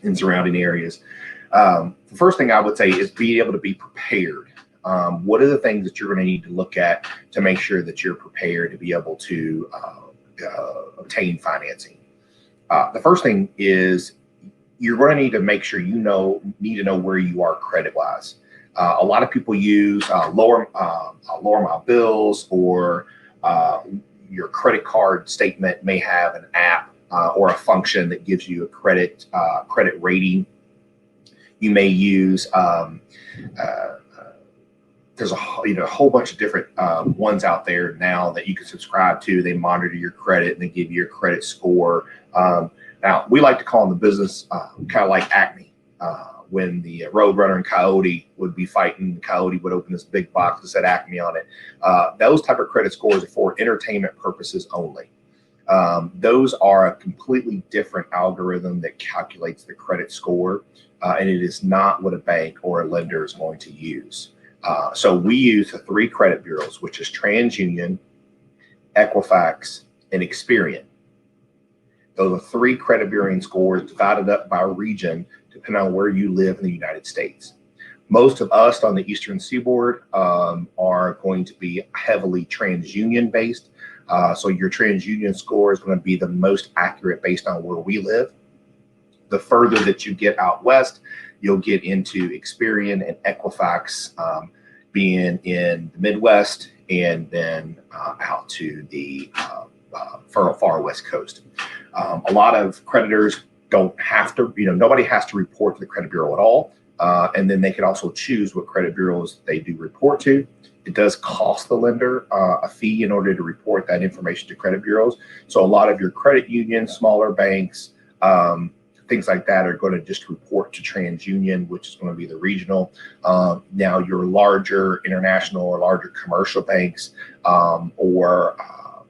and surrounding areas. The first thing I would say is be able to be prepared. What are the things that you're going to need to look at to make sure that you're prepared to be able to obtain financing? The first thing is you're going to need to make sure you need to know where you are credit wise. A lot of people use lower my bills, or your credit card statement may have an app or a function that gives you a credit rating. You may use there's a whole bunch of different ones out there now that you can subscribe to. They monitor your credit and they give you your credit score. Now, we like to call in the business kind of like Acme. When the Roadrunner and Coyote would be fighting, Coyote would open this big box that said Acme on it. Those type of credit scores are for entertainment purposes only. Those are a completely different algorithm that calculates the credit score, and it is not what a bank or a lender is going to use. So we use the 3 credit bureaus, which is TransUnion, Equifax, and Experian. Those are 3 credit bureau scores divided up by region, depending on where you live in the United States. Most of us on the Eastern Seaboard are going to be heavily TransUnion based. So your TransUnion score is going to be the most accurate based on where we live. The further that you get out west, you'll get into Experian and Equifax, being in the Midwest, and then out to the far west coast. A lot of creditors don't have to, nobody has to report to the credit bureau at all. And then they can also choose what credit bureaus they do report to. It does cost the lender a fee in order to report that information to credit bureaus. So a lot of your credit unions, smaller banks, things like that are going to just report to TransUnion, which is going to be the regional. Now your larger international or larger commercial banks, or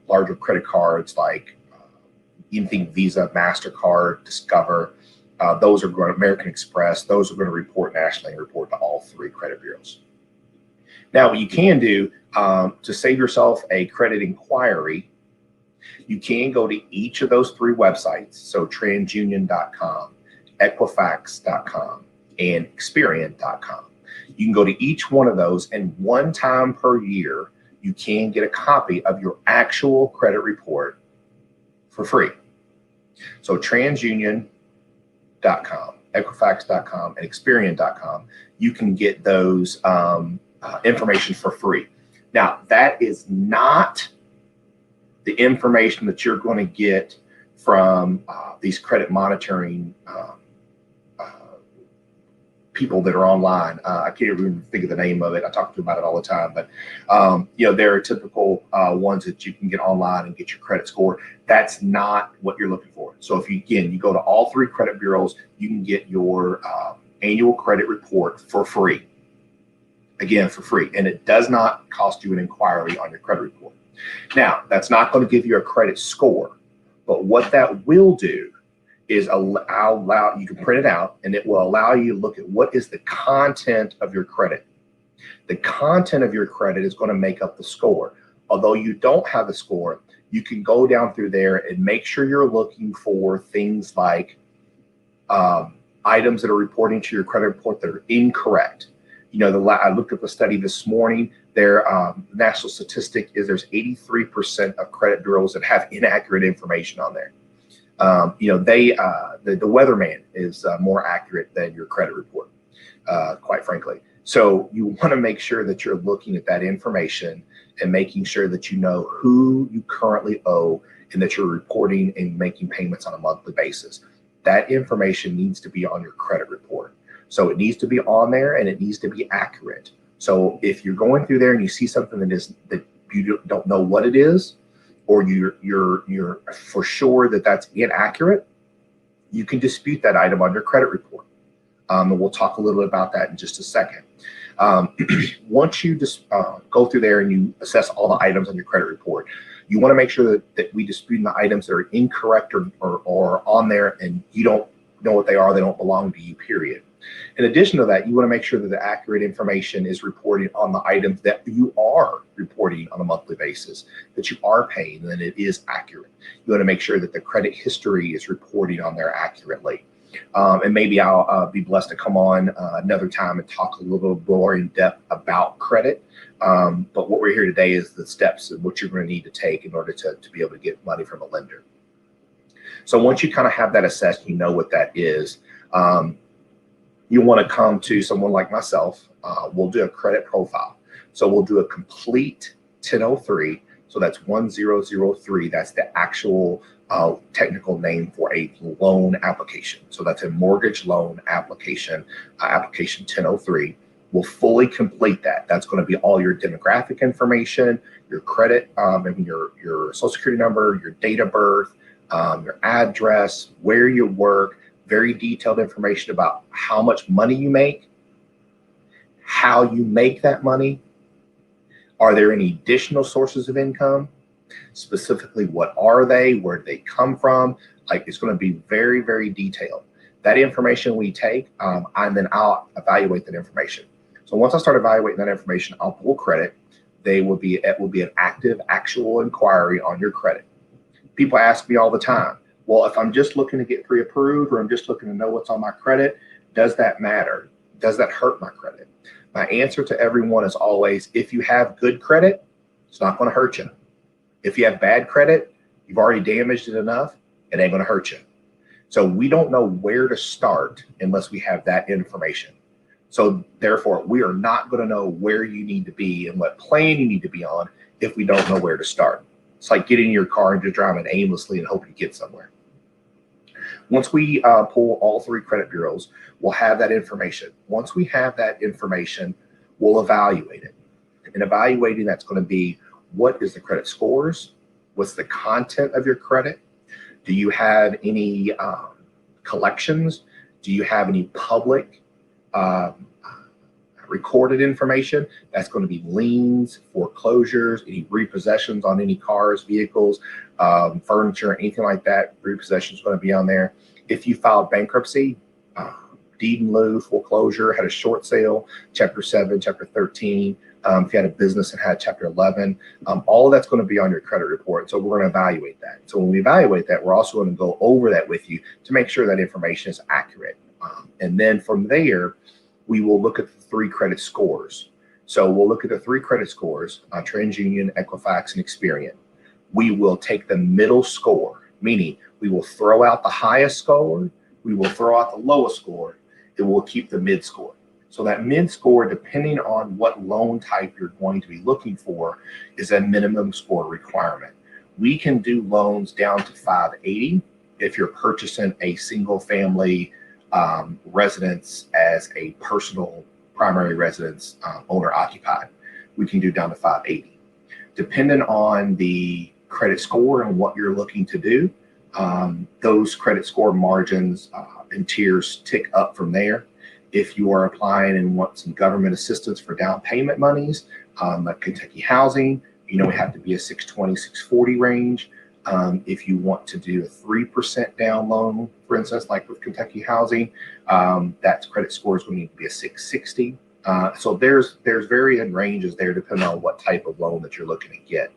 larger credit cards like anything Visa, MasterCard, Discover, those are going to, American Express, those are going to report nationally and report to all 3 credit bureaus. Now, what you can do to save yourself a credit inquiry, you can go to each of those 3 websites, so transunion.com, equifax.com, and experian.com. You can go to each one of those, and one time per year, you can get a copy of your actual credit report for free. So transunion.com, equifax.com, and experian.com, you can get those information for free. Now, that is not the information that you're going to get from these credit monitoring people that are online. I can't even think of the name of it. I talk to them about it all the time, but there are typical ones that you can get online and get your credit score. That's not what you're looking for. So if you go to all 3 credit bureaus, you can get your annual credit report for free. Again, for free, and it does not cost you an inquiry on your credit report. Now, that's not going to give you a credit score, but what that will do is allow you to print it out, and it will allow you to look at what is the content of your credit. The content of your credit is going to make up the score. Although you don't have the score, you can go down through there and make sure you're looking for things like items that are reporting to your credit report that are incorrect. I looked up a study this morning. Their national statistic is there's 83% of credit bureaus that have inaccurate information on there. The weatherman is more accurate than your credit report, quite frankly. So you want to make sure that you're looking at that information and making sure that you know who you currently owe and that you're reporting and making payments on a monthly basis. That information needs to be on your credit report. So it needs to be on there and it needs to be accurate. So if you're going through there and you see something that you don't know what it is, or you're for sure that that's inaccurate, you can dispute that item on your credit report. And we'll talk a little bit about that in just a second. Once you just go through there and you assess all the items on your credit report, you want to make sure that we dispute the items that are incorrect or on there and you don't know what they are, they don't belong to you, period. In addition to that, you want to make sure that the accurate information is reported on the items that you are reporting on a monthly basis, that you are paying, and that it is accurate. You want to make sure that the credit history is reporting on there accurately. And maybe I'll be blessed to come on another time and talk a little more in depth about credit. But what we're here today is the steps of what you're going to need to take in order to be able to get money from a lender. So once you kind of have that assessed, you know what that is. You want to come to someone like myself. We'll do a credit profile. So we'll do a complete 1003. So that's 1003. That's the actual technical name for a loan application. So that's a mortgage loan application, application 1003. We'll fully complete that. That's going to be all your demographic information, your credit, your social security number, your date of birth, your address, where you work, very detailed information about how much money you make, how you make that money. Are there any additional sources of income? Specifically, what are they? Where do they come from? Like, it's going to be very, very detailed. That information we take, and then I'll evaluate that information. So once I start evaluating that information, I'll pull credit. It will be an active, actual inquiry on your credit. People ask me all the time, well, if I'm just looking to get pre-approved or I'm just looking to know what's on my credit, does that matter? Does that hurt my credit? My answer to everyone is always, if you have good credit, it's not going to hurt you. If you have bad credit, you've already damaged it enough, it ain't going to hurt you. So we don't know where to start unless we have that information. So therefore, we are not going to know where you need to be and what plan you need to be on if we don't know where to start. It's like getting in your car and just driving aimlessly and hoping to get somewhere. Once we pull all three credit bureaus, we'll have that information. Once we have that information, we'll evaluate it. And evaluating, that's going to be, what is the credit scores? What's the content of your credit? Do you have any collections? Do you have any public recorded information? That's going to be liens, foreclosures, any repossessions on any cars, vehicles, furniture, anything like that. Repossession is going to be on there. If you filed bankruptcy, deed in lieu, foreclosure, had a short sale, Chapter 7, Chapter 13. If you had a business and had Chapter 11, all of that's going to be on your credit report. So we're going to evaluate that. So when we evaluate that, we're also going to go over that with you to make sure that information is accurate. And then from there, we will look at the three credit scores. So we'll look at the three credit scores, TransUnion, Equifax, and Experian. We will take the middle score, meaning we will throw out the highest score, we will throw out the lowest score, and we'll keep the mid score. So that mid score, depending on what loan type you're going to be looking for, is a minimum score requirement. We can do loans down to 580 if you're purchasing a single family residence as a personal primary residence, owner occupied. We can do down to 580. Depending on the credit score and what you're looking to do, those credit score margins and tiers tick up from there. If you are applying and want some government assistance for down payment monies, like Kentucky Housing, we have to be a 620, 640 range. If you want to do a 3% down loan, for instance, like with Kentucky Housing, that credit score is going to need to be a 660. So there's varying ranges there depending on what type of loan that you're looking to get.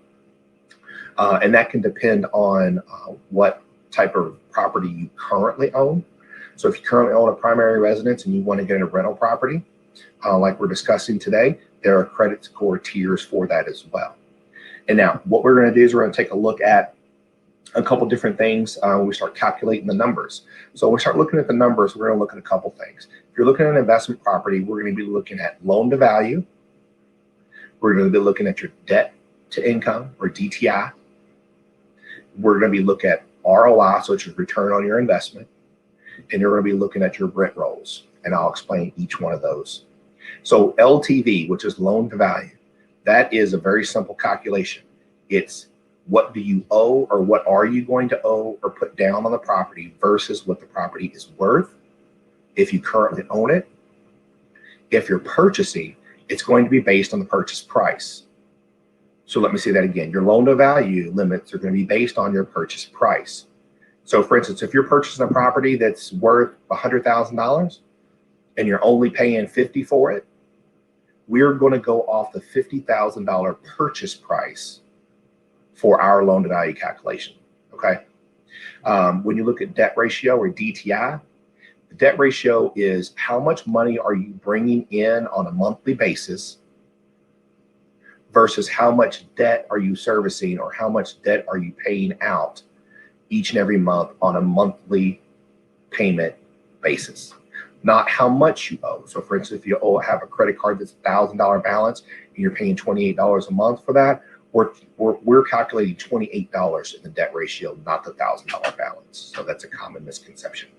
And that can depend on what type of property you currently own. So if you currently own a primary residence and you want to get a rental property, like we're discussing today, there are credit score tiers for that as well. And now what we're going to do is we're going to take a look at a couple different things when we start calculating the numbers. So when we start looking at the numbers, we're going to look at a couple things. If you're looking at an investment property, we're going to be looking at loan to value. We're going to be looking at your debt to income, or DTI. We're going to be looking at ROI, so it's your return on your investment. And you're going to be looking at your rent rolls. And I'll explain each one of those. So LTV, which is loan to value, that is a very simple calculation. It's what do you owe, or what are you going to owe or put down on the property versus what the property is worth if you currently own it. If you're purchasing, it's going to be based on the purchase price. So let me say that again. Your loan to value limits are going to be based on your purchase price. So for instance, if you're purchasing a property that's worth $100,000 and you're only paying $50,000 for it, we're going to go off the $50,000 purchase price for our loan to value calculation. Okay. When you look at debt ratio, or DTI, the debt ratio is how much money are you bringing in on a monthly basis versus how much debt are you servicing, or how much debt are you paying out each and every month on a monthly payment basis, not how much you owe. So for instance, if you have a credit card that's $1,000 balance and you're paying $28 a month for that, we're calculating $28 in the debt ratio, not the $1,000 balance. So that's a common misconception.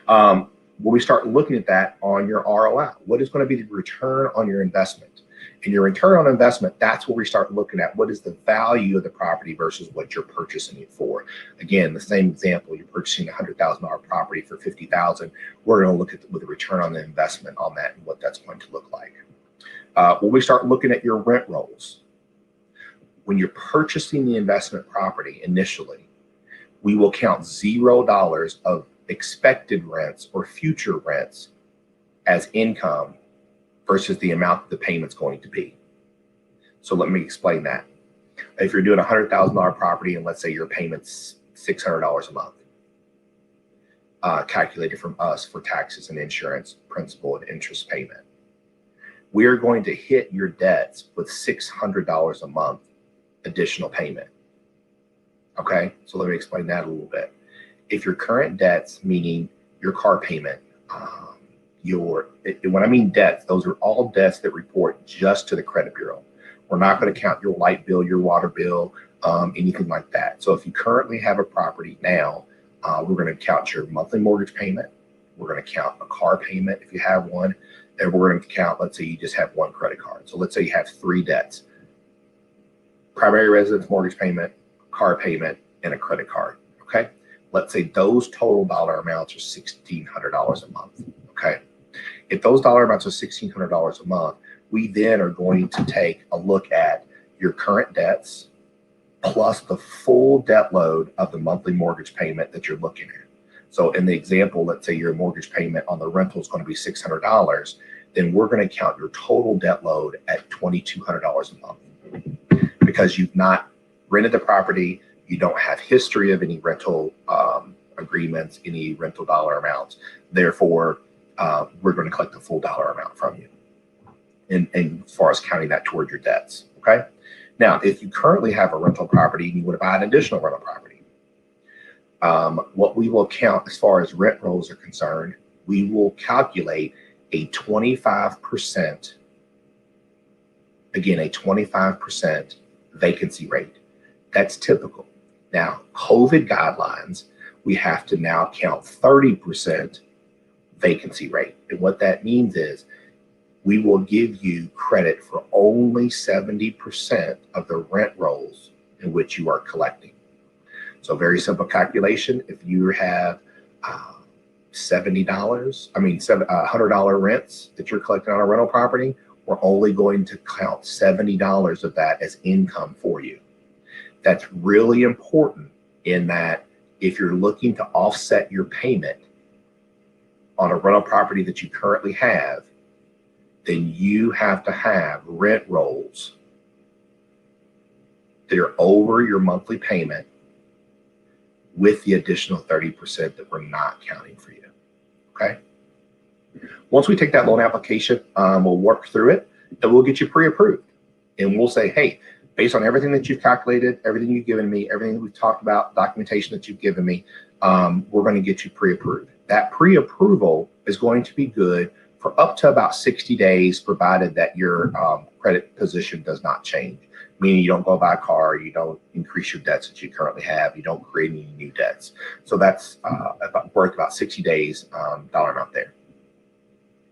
When we start looking at that on your ROI, what is going to be the return on your investment? And your return on investment, that's where we start looking at what is the value of the property versus what you're purchasing it for. Again, the same example, you're purchasing a $100,000 property for $50,000. We're going to look at the return on the investment on that and what that's going to look like. When we start looking at your rent rolls, when you're purchasing the investment property initially, we will count $0 of expected rents or future rents as income versus the amount the payment's going to be. So let me explain that. If you're doing a $100,000 property and let's say your payment's $600 a month, calculated from us for taxes and insurance, principal and interest payment, we're going to hit your debts with $600 a month additional payment. Okay, so let me explain that a little bit. If your current debts, meaning your car payment, when I mean debts, those are all debts that report just to the credit bureau. We're not going to count your light bill, your water bill, anything like that. So if you currently have a property now, we're going to count your monthly mortgage payment. We're going to count a car payment if you have one. And we're going to count, let's say you just have one credit card. So let's say you have 3 debts: primary residence mortgage payment, car payment, and a credit card. Okay. Let's say those total dollar amounts are $1,600 a month. Okay. If those dollar amounts are $1,600 a month, we then are going to take a look at your current debts plus the full debt load of the monthly mortgage payment that you're looking at. So in the example, let's say your mortgage payment on the rental is going to be $600, then we're going to count your total debt load at $2,200 a month. Because you've not rented the property, you don't have history of any rental agreements, any rental dollar amounts. Therefore, we're going to collect the full dollar amount from you, and as far as counting that toward your debts. Okay. Now, if you currently have a rental property and you want to buy an additional rental property, what we will count as far as rent rolls are concerned, we will calculate a 25%, again, a 25% vacancy rate. That's typical. Now, COVID guidelines, we have to now count 30% vacancy rate. And what that means is we will give you credit for only 70% of the rent rolls in which you are collecting. So very simple calculation. If you have $100 rents that you're collecting on a rental property, we're only going to count $70 of that as income for you. That's really important in that if you're looking to offset your payment on a rental property that you currently have, then you have to have rent rolls that are over your monthly payment with the additional 30% that we're not counting for you. Okay. Once we take that loan application, we'll work through it and we'll get you pre-approved. And we'll say, hey, based on everything that you've calculated, everything you've given me, everything that we've talked about, documentation that you've given me, we're going to get you pre-approved. That pre-approval is going to be good for up to about 60 days, provided that your credit position does not change. Meaning you don't go buy a car, you don't increase your debts that you currently have, you don't create any new debts. So that's worth about 60 days dollar amount there.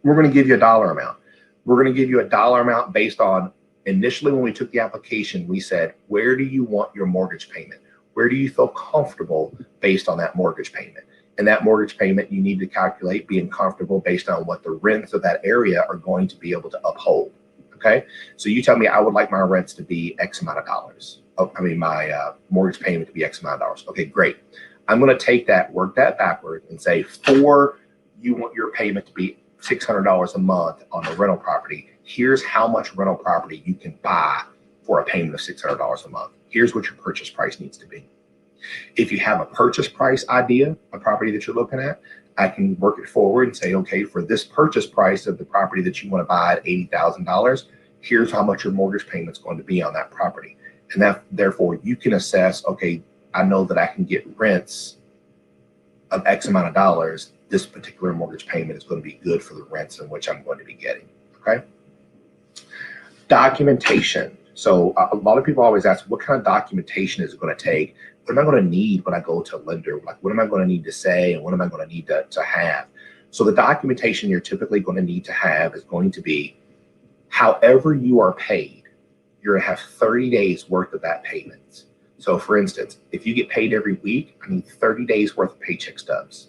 We're going to give you a dollar amount. We're going to give you a dollar amount based on, initially when we took the application, we said, where do you want your mortgage payment? Where do you feel comfortable based on that mortgage payment? And that mortgage payment, you need to calculate being comfortable based on what the rents of that area are going to be able to uphold. Okay. So you tell me, I would like my rents to be X amount of dollars. My mortgage payment to be X amount of dollars. Okay, great. I'm going to take that, work that backward and say, for you want your payment to be $600 a month on the rental property. Here's how much rental property you can buy for a payment of $600 a month. Here's what your purchase price needs to be. If you have a purchase price idea, a property that you're looking at, I can work it forward and say, okay, for this purchase price of the property that you want to buy at $80,000, here's how much your mortgage payment is going to be on that property. And that, therefore, you can assess, okay, I know that I can get rents of X amount of dollars. This particular mortgage payment is going to be good for the rents in which I'm going to be getting. Okay. Documentation. So a lot of people always ask, what kind of documentation is it going to take? What am I going to need when I go to a lender? Like, what am I going to need to say? And what am I going to need to have? So the documentation you're typically going to need to have is going to be, however you are paid, you're going to have 30 days worth of that payment. So for instance, if you get paid every week, I need 30 days worth of paycheck stubs.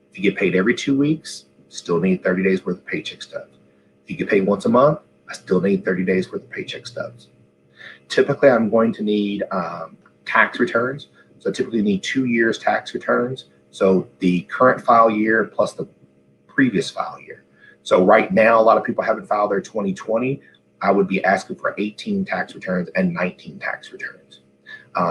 If you get paid every 2 weeks, still need 30 days worth of paycheck stubs. If you get paid once a month, I still need 30 days worth of paycheck stubs. Typically, I'm going to need tax returns. So I typically need 2 years tax returns. So the current file year plus the previous file year. So right now, a lot of people haven't filed their 2020. I would be asking for 18 tax returns and 19 tax returns.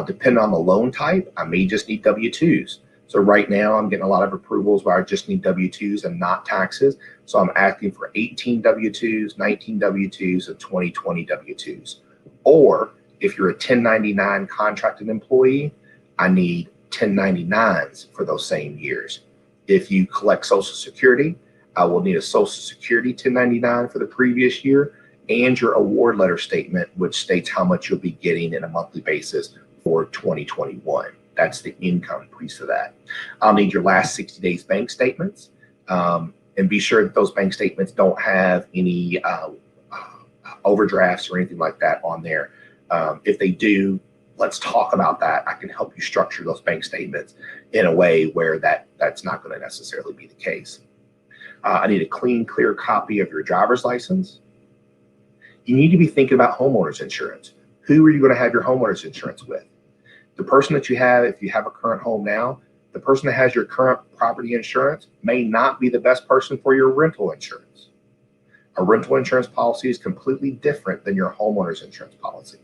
Depending on the loan type, I may just need W-2s. So right now I'm getting a lot of approvals where I just need W-2s and not taxes. So I'm asking for 18 W-2s, 19 W-2s, and 2020 W-2s. Or if you're a 1099 contracted employee, I need 1099s for those same years. If you collect Social Security, I will need a Social Security 1099 for the previous year and your award letter statement, which states how much you'll be getting in a monthly basis for 2021. That's the income piece of that. I'll need your last 60 days bank statements, and be sure that those bank statements don't have any overdrafts or anything like that on there. If they do, let's talk about that. I can help you structure those bank statements in a way where that's not going to necessarily be the case. I need a clean, clear copy of your driver's license. You need to be thinking about homeowners insurance. Who are you going to have your homeowners insurance with? The person that you have, if you have a current home now, the person that has your current property insurance may not be the best person for your rental insurance. A rental insurance policy is completely different than your homeowner's insurance policy.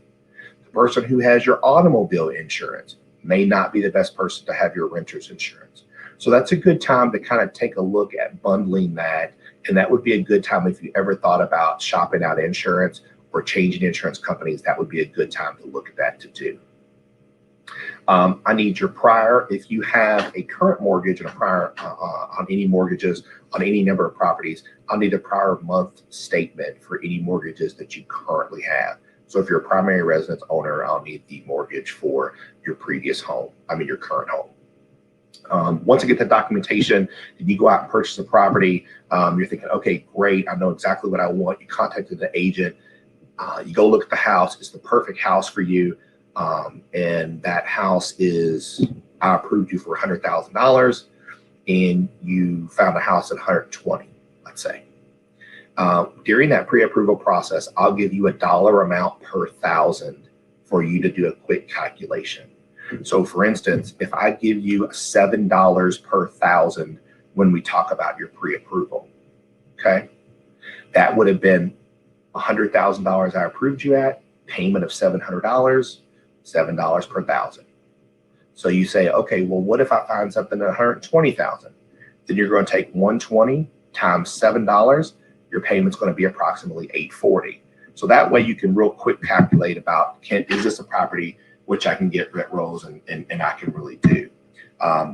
The person who has your automobile insurance may not be the best person to have your renter's insurance. So that's a good time to kind of take a look at bundling that. And that would be a good time if you ever thought about shopping out insurance or changing insurance companies. That would be a good time to look at that to do. I need your prior, if you have a current mortgage and a prior on any mortgages on any number of properties, I'll need a prior month statement for any mortgages that you currently have. So if you're a primary residence owner, I'll need the mortgage for your previous home, your current home. Once I get the documentation and you go out and purchase a property, you're thinking, okay, great, I know exactly what I want. You contacted the agent, you go look at the house, it's the perfect house for you. And that house is, I approved you for $100,000 and you found a house at 120, let's say. During that pre-approval process, I'll give you a dollar amount per thousand for you to do a quick calculation. So for instance, if I give you $7 per thousand when we talk about your pre-approval, okay, that would have been $100,000 I approved you at, payment of $700. $7 per thousand. So you say, okay, well, what if I find something at 120,000? Then you're going to take 120 times $7. Your payment's going to be approximately $840. So that way you can real quick calculate about, is this a property which I can get rent rolls and I can really do.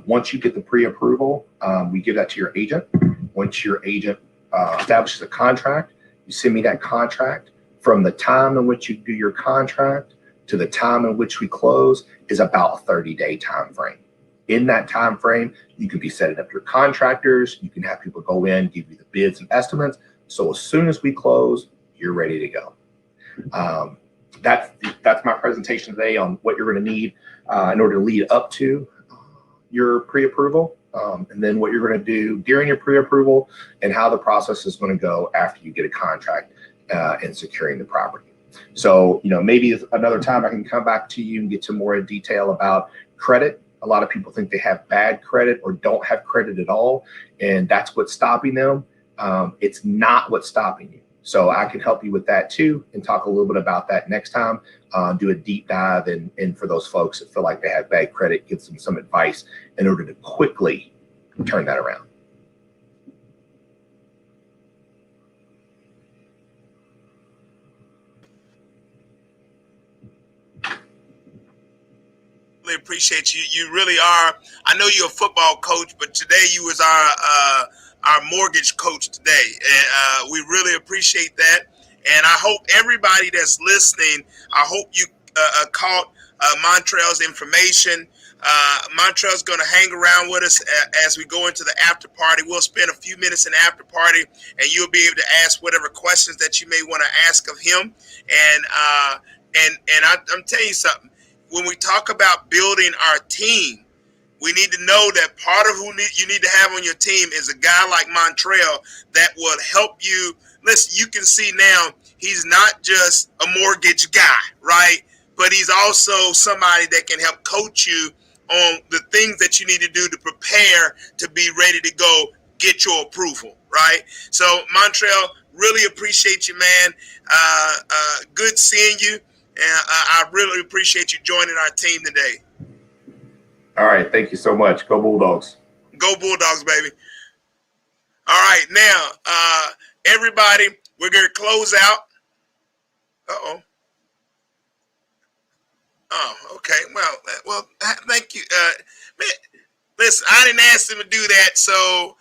Once you get the pre-approval, we give that to your agent. once your agent establishes a contract, you send me that contract. From the time in which you do your contract to the time in which we close is about a 30-day time frame. In that time frame, you can be setting up your contractors. You can have people go in, give you the bids and estimates. So as soon as we close, you're ready to go. That's my presentation today on what you're going to need in order to lead up to your pre-approval, and then what you're going to do during your pre-approval, and how the process is going to go after you get a contract and securing the property. So, maybe another time I can come back to you and get to more detail about credit. A lot of people think they have bad credit or don't have credit at all, and that's what's stopping them. It's not what's stopping you. So I can help you with that too, and talk a little bit about that next time. Do a deep dive, and for those folks that feel like they have bad credit, give them some advice in order to quickly turn that around. Really appreciate you. You really are. I know you're a football coach, but today you was our mortgage coach today, and we really appreciate that. And I hope everybody that's listening, I hope you caught Montrell's information. Montrell's going to hang around with us as we go into the after party. We'll spend a few minutes in the after party, and you'll be able to ask whatever questions that you may want to ask of him. And I'm telling you something. When we talk about building our team, we need to know that part of you need to have on your team is a guy like Montrell that will help you. Listen, you can see now he's not just a mortgage guy, right? But he's also somebody that can help coach you on the things that you need to do to prepare to be ready to go get your approval, right? So, Montrell, really appreciate you, man. Good seeing you. And I really appreciate you joining our team today. All right. Thank you so much. Go Bulldogs. Go Bulldogs, baby. All right. Now, everybody, we're going to close out. Uh-oh. Oh, okay. Well, thank you. Man, listen, I didn't ask them to do that, so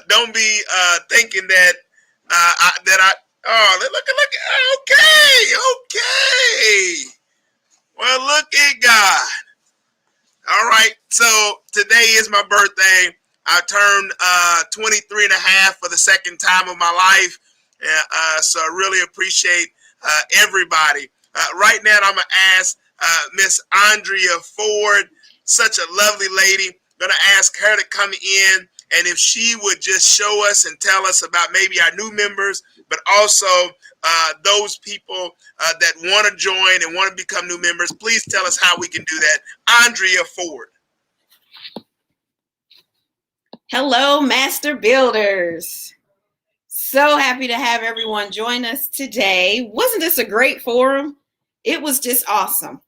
don't be thinking that Oh, look. Okay. Well, look at God. All right. So today is my birthday. I turned 23 and a half for the second time of my life. So I really appreciate everybody. Right now, I'm going to ask Miss Andrea Ford, such a lovely lady. I'm going to ask her to come in. And if she would just show us and tell us about maybe our new members, but also those people that want to join and want to become new members, please tell us how we can do that. Andrea Ford. Hello, Master Builders. So happy to have everyone join us today. Wasn't this a great forum? It was just awesome.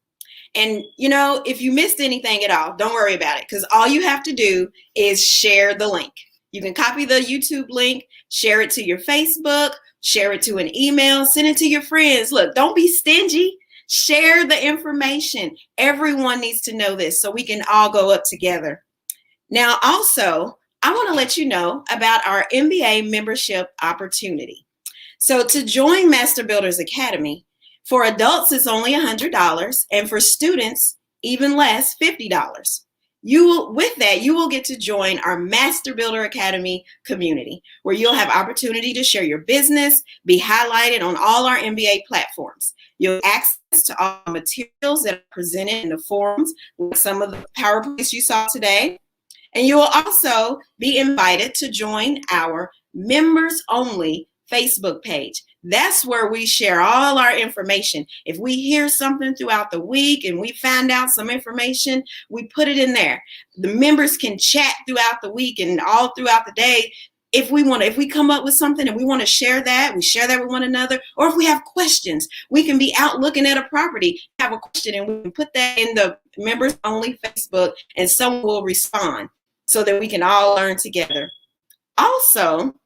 And, if you missed anything at all, don't worry about it, because all you have to do is share the link. You can copy the YouTube link, share it to your Facebook, share it to an email, send it to your friends. Look, don't be stingy. Share the information. Everyone needs to know this so we can all go up together. Now, also, I want to let you know about our MBA membership opportunity. So to join Master Builders Academy, for adults, it's only $100, and for students, even less, $50. With that, you will get to join our Master Builder Academy community, where you'll have opportunity to share your business, be highlighted on all our MBA platforms. You'll have access to all the materials that are presented in the forums, like some of the PowerPoints you saw today. And you will also be invited to join our members-only Facebook page. That's where we share all our information. If we hear something throughout the week and we find out some information, we put it in there. The members can chat throughout the week and all throughout the day. If we come up with something and we want to share that, we share that with one another. Or if we have questions, we can be out looking at a property, have a question, and we can put that in the members only Facebook, and someone will respond so that we can all learn together. Also,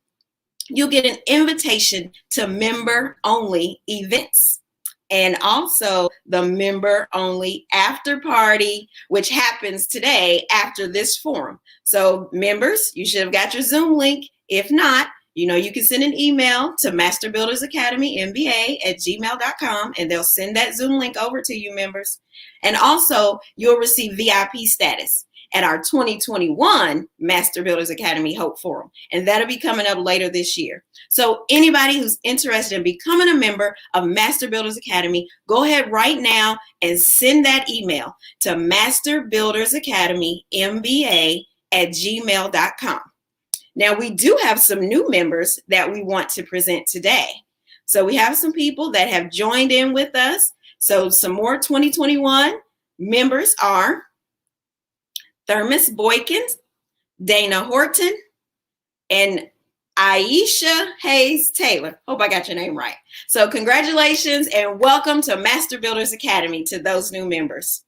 you'll get an invitation to member-only events. and also the member only after party, which happens today after this forum. So members, you should have got your Zoom link. If not, you can send an email to masterbuildersacademymba@gmail.com, and they'll send that Zoom link over to you, members. And also, you'll receive VIP status at our 2021 Master Builders Academy Hope Forum, and that'll be coming up later this year. So anybody who's interested in becoming a member of Master Builders Academy, go ahead right now and send that email to masterbuildersacademymba@gmail.com. Now, we do have some new members that we want to present today. So we have some people that have joined in with us. So some more 2021 members are Thermus Boykins, Dana Horton, and Aisha Hayes Taylor. Hope I got your name right. So congratulations and welcome to Master Builders Academy to those new members.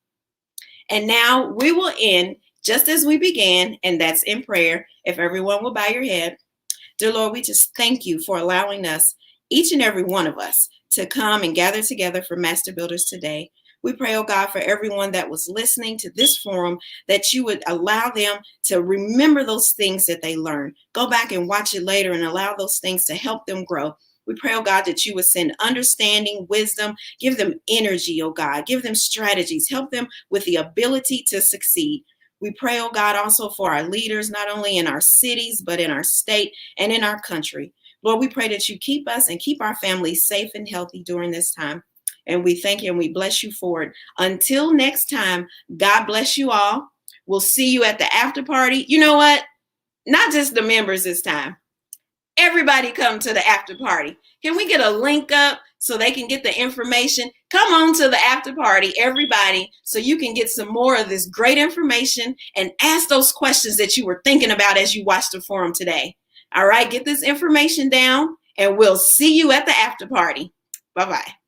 And now we will end just as we began, and that's in prayer. If everyone will bow your head. Dear Lord, we just thank you for allowing us, each and every one of us, to come and gather together for Master Builders today. We pray, oh God, for everyone that was listening to this forum, that you would allow them to remember those things that they learned. Go back and watch it later and allow those things to help them grow. We pray, oh God, that you would send understanding, wisdom, give them energy, oh God, give them strategies, help them with the ability to succeed. We pray, oh God, also for our leaders, not only in our cities, but in our state and in our country. Lord, we pray that you keep us and keep our families safe and healthy during this time. And we thank you and we bless you for it. Until next time, God bless you all. We'll see you at the after party. You know what? Not just the members this time. Everybody come to the after party. Can we get a link up so they can get the information? Come on to the after party, everybody, so you can get some more of this great information and ask those questions that you were thinking about as you watched the forum today. All right, get this information down and we'll see you at the after party. Bye-bye.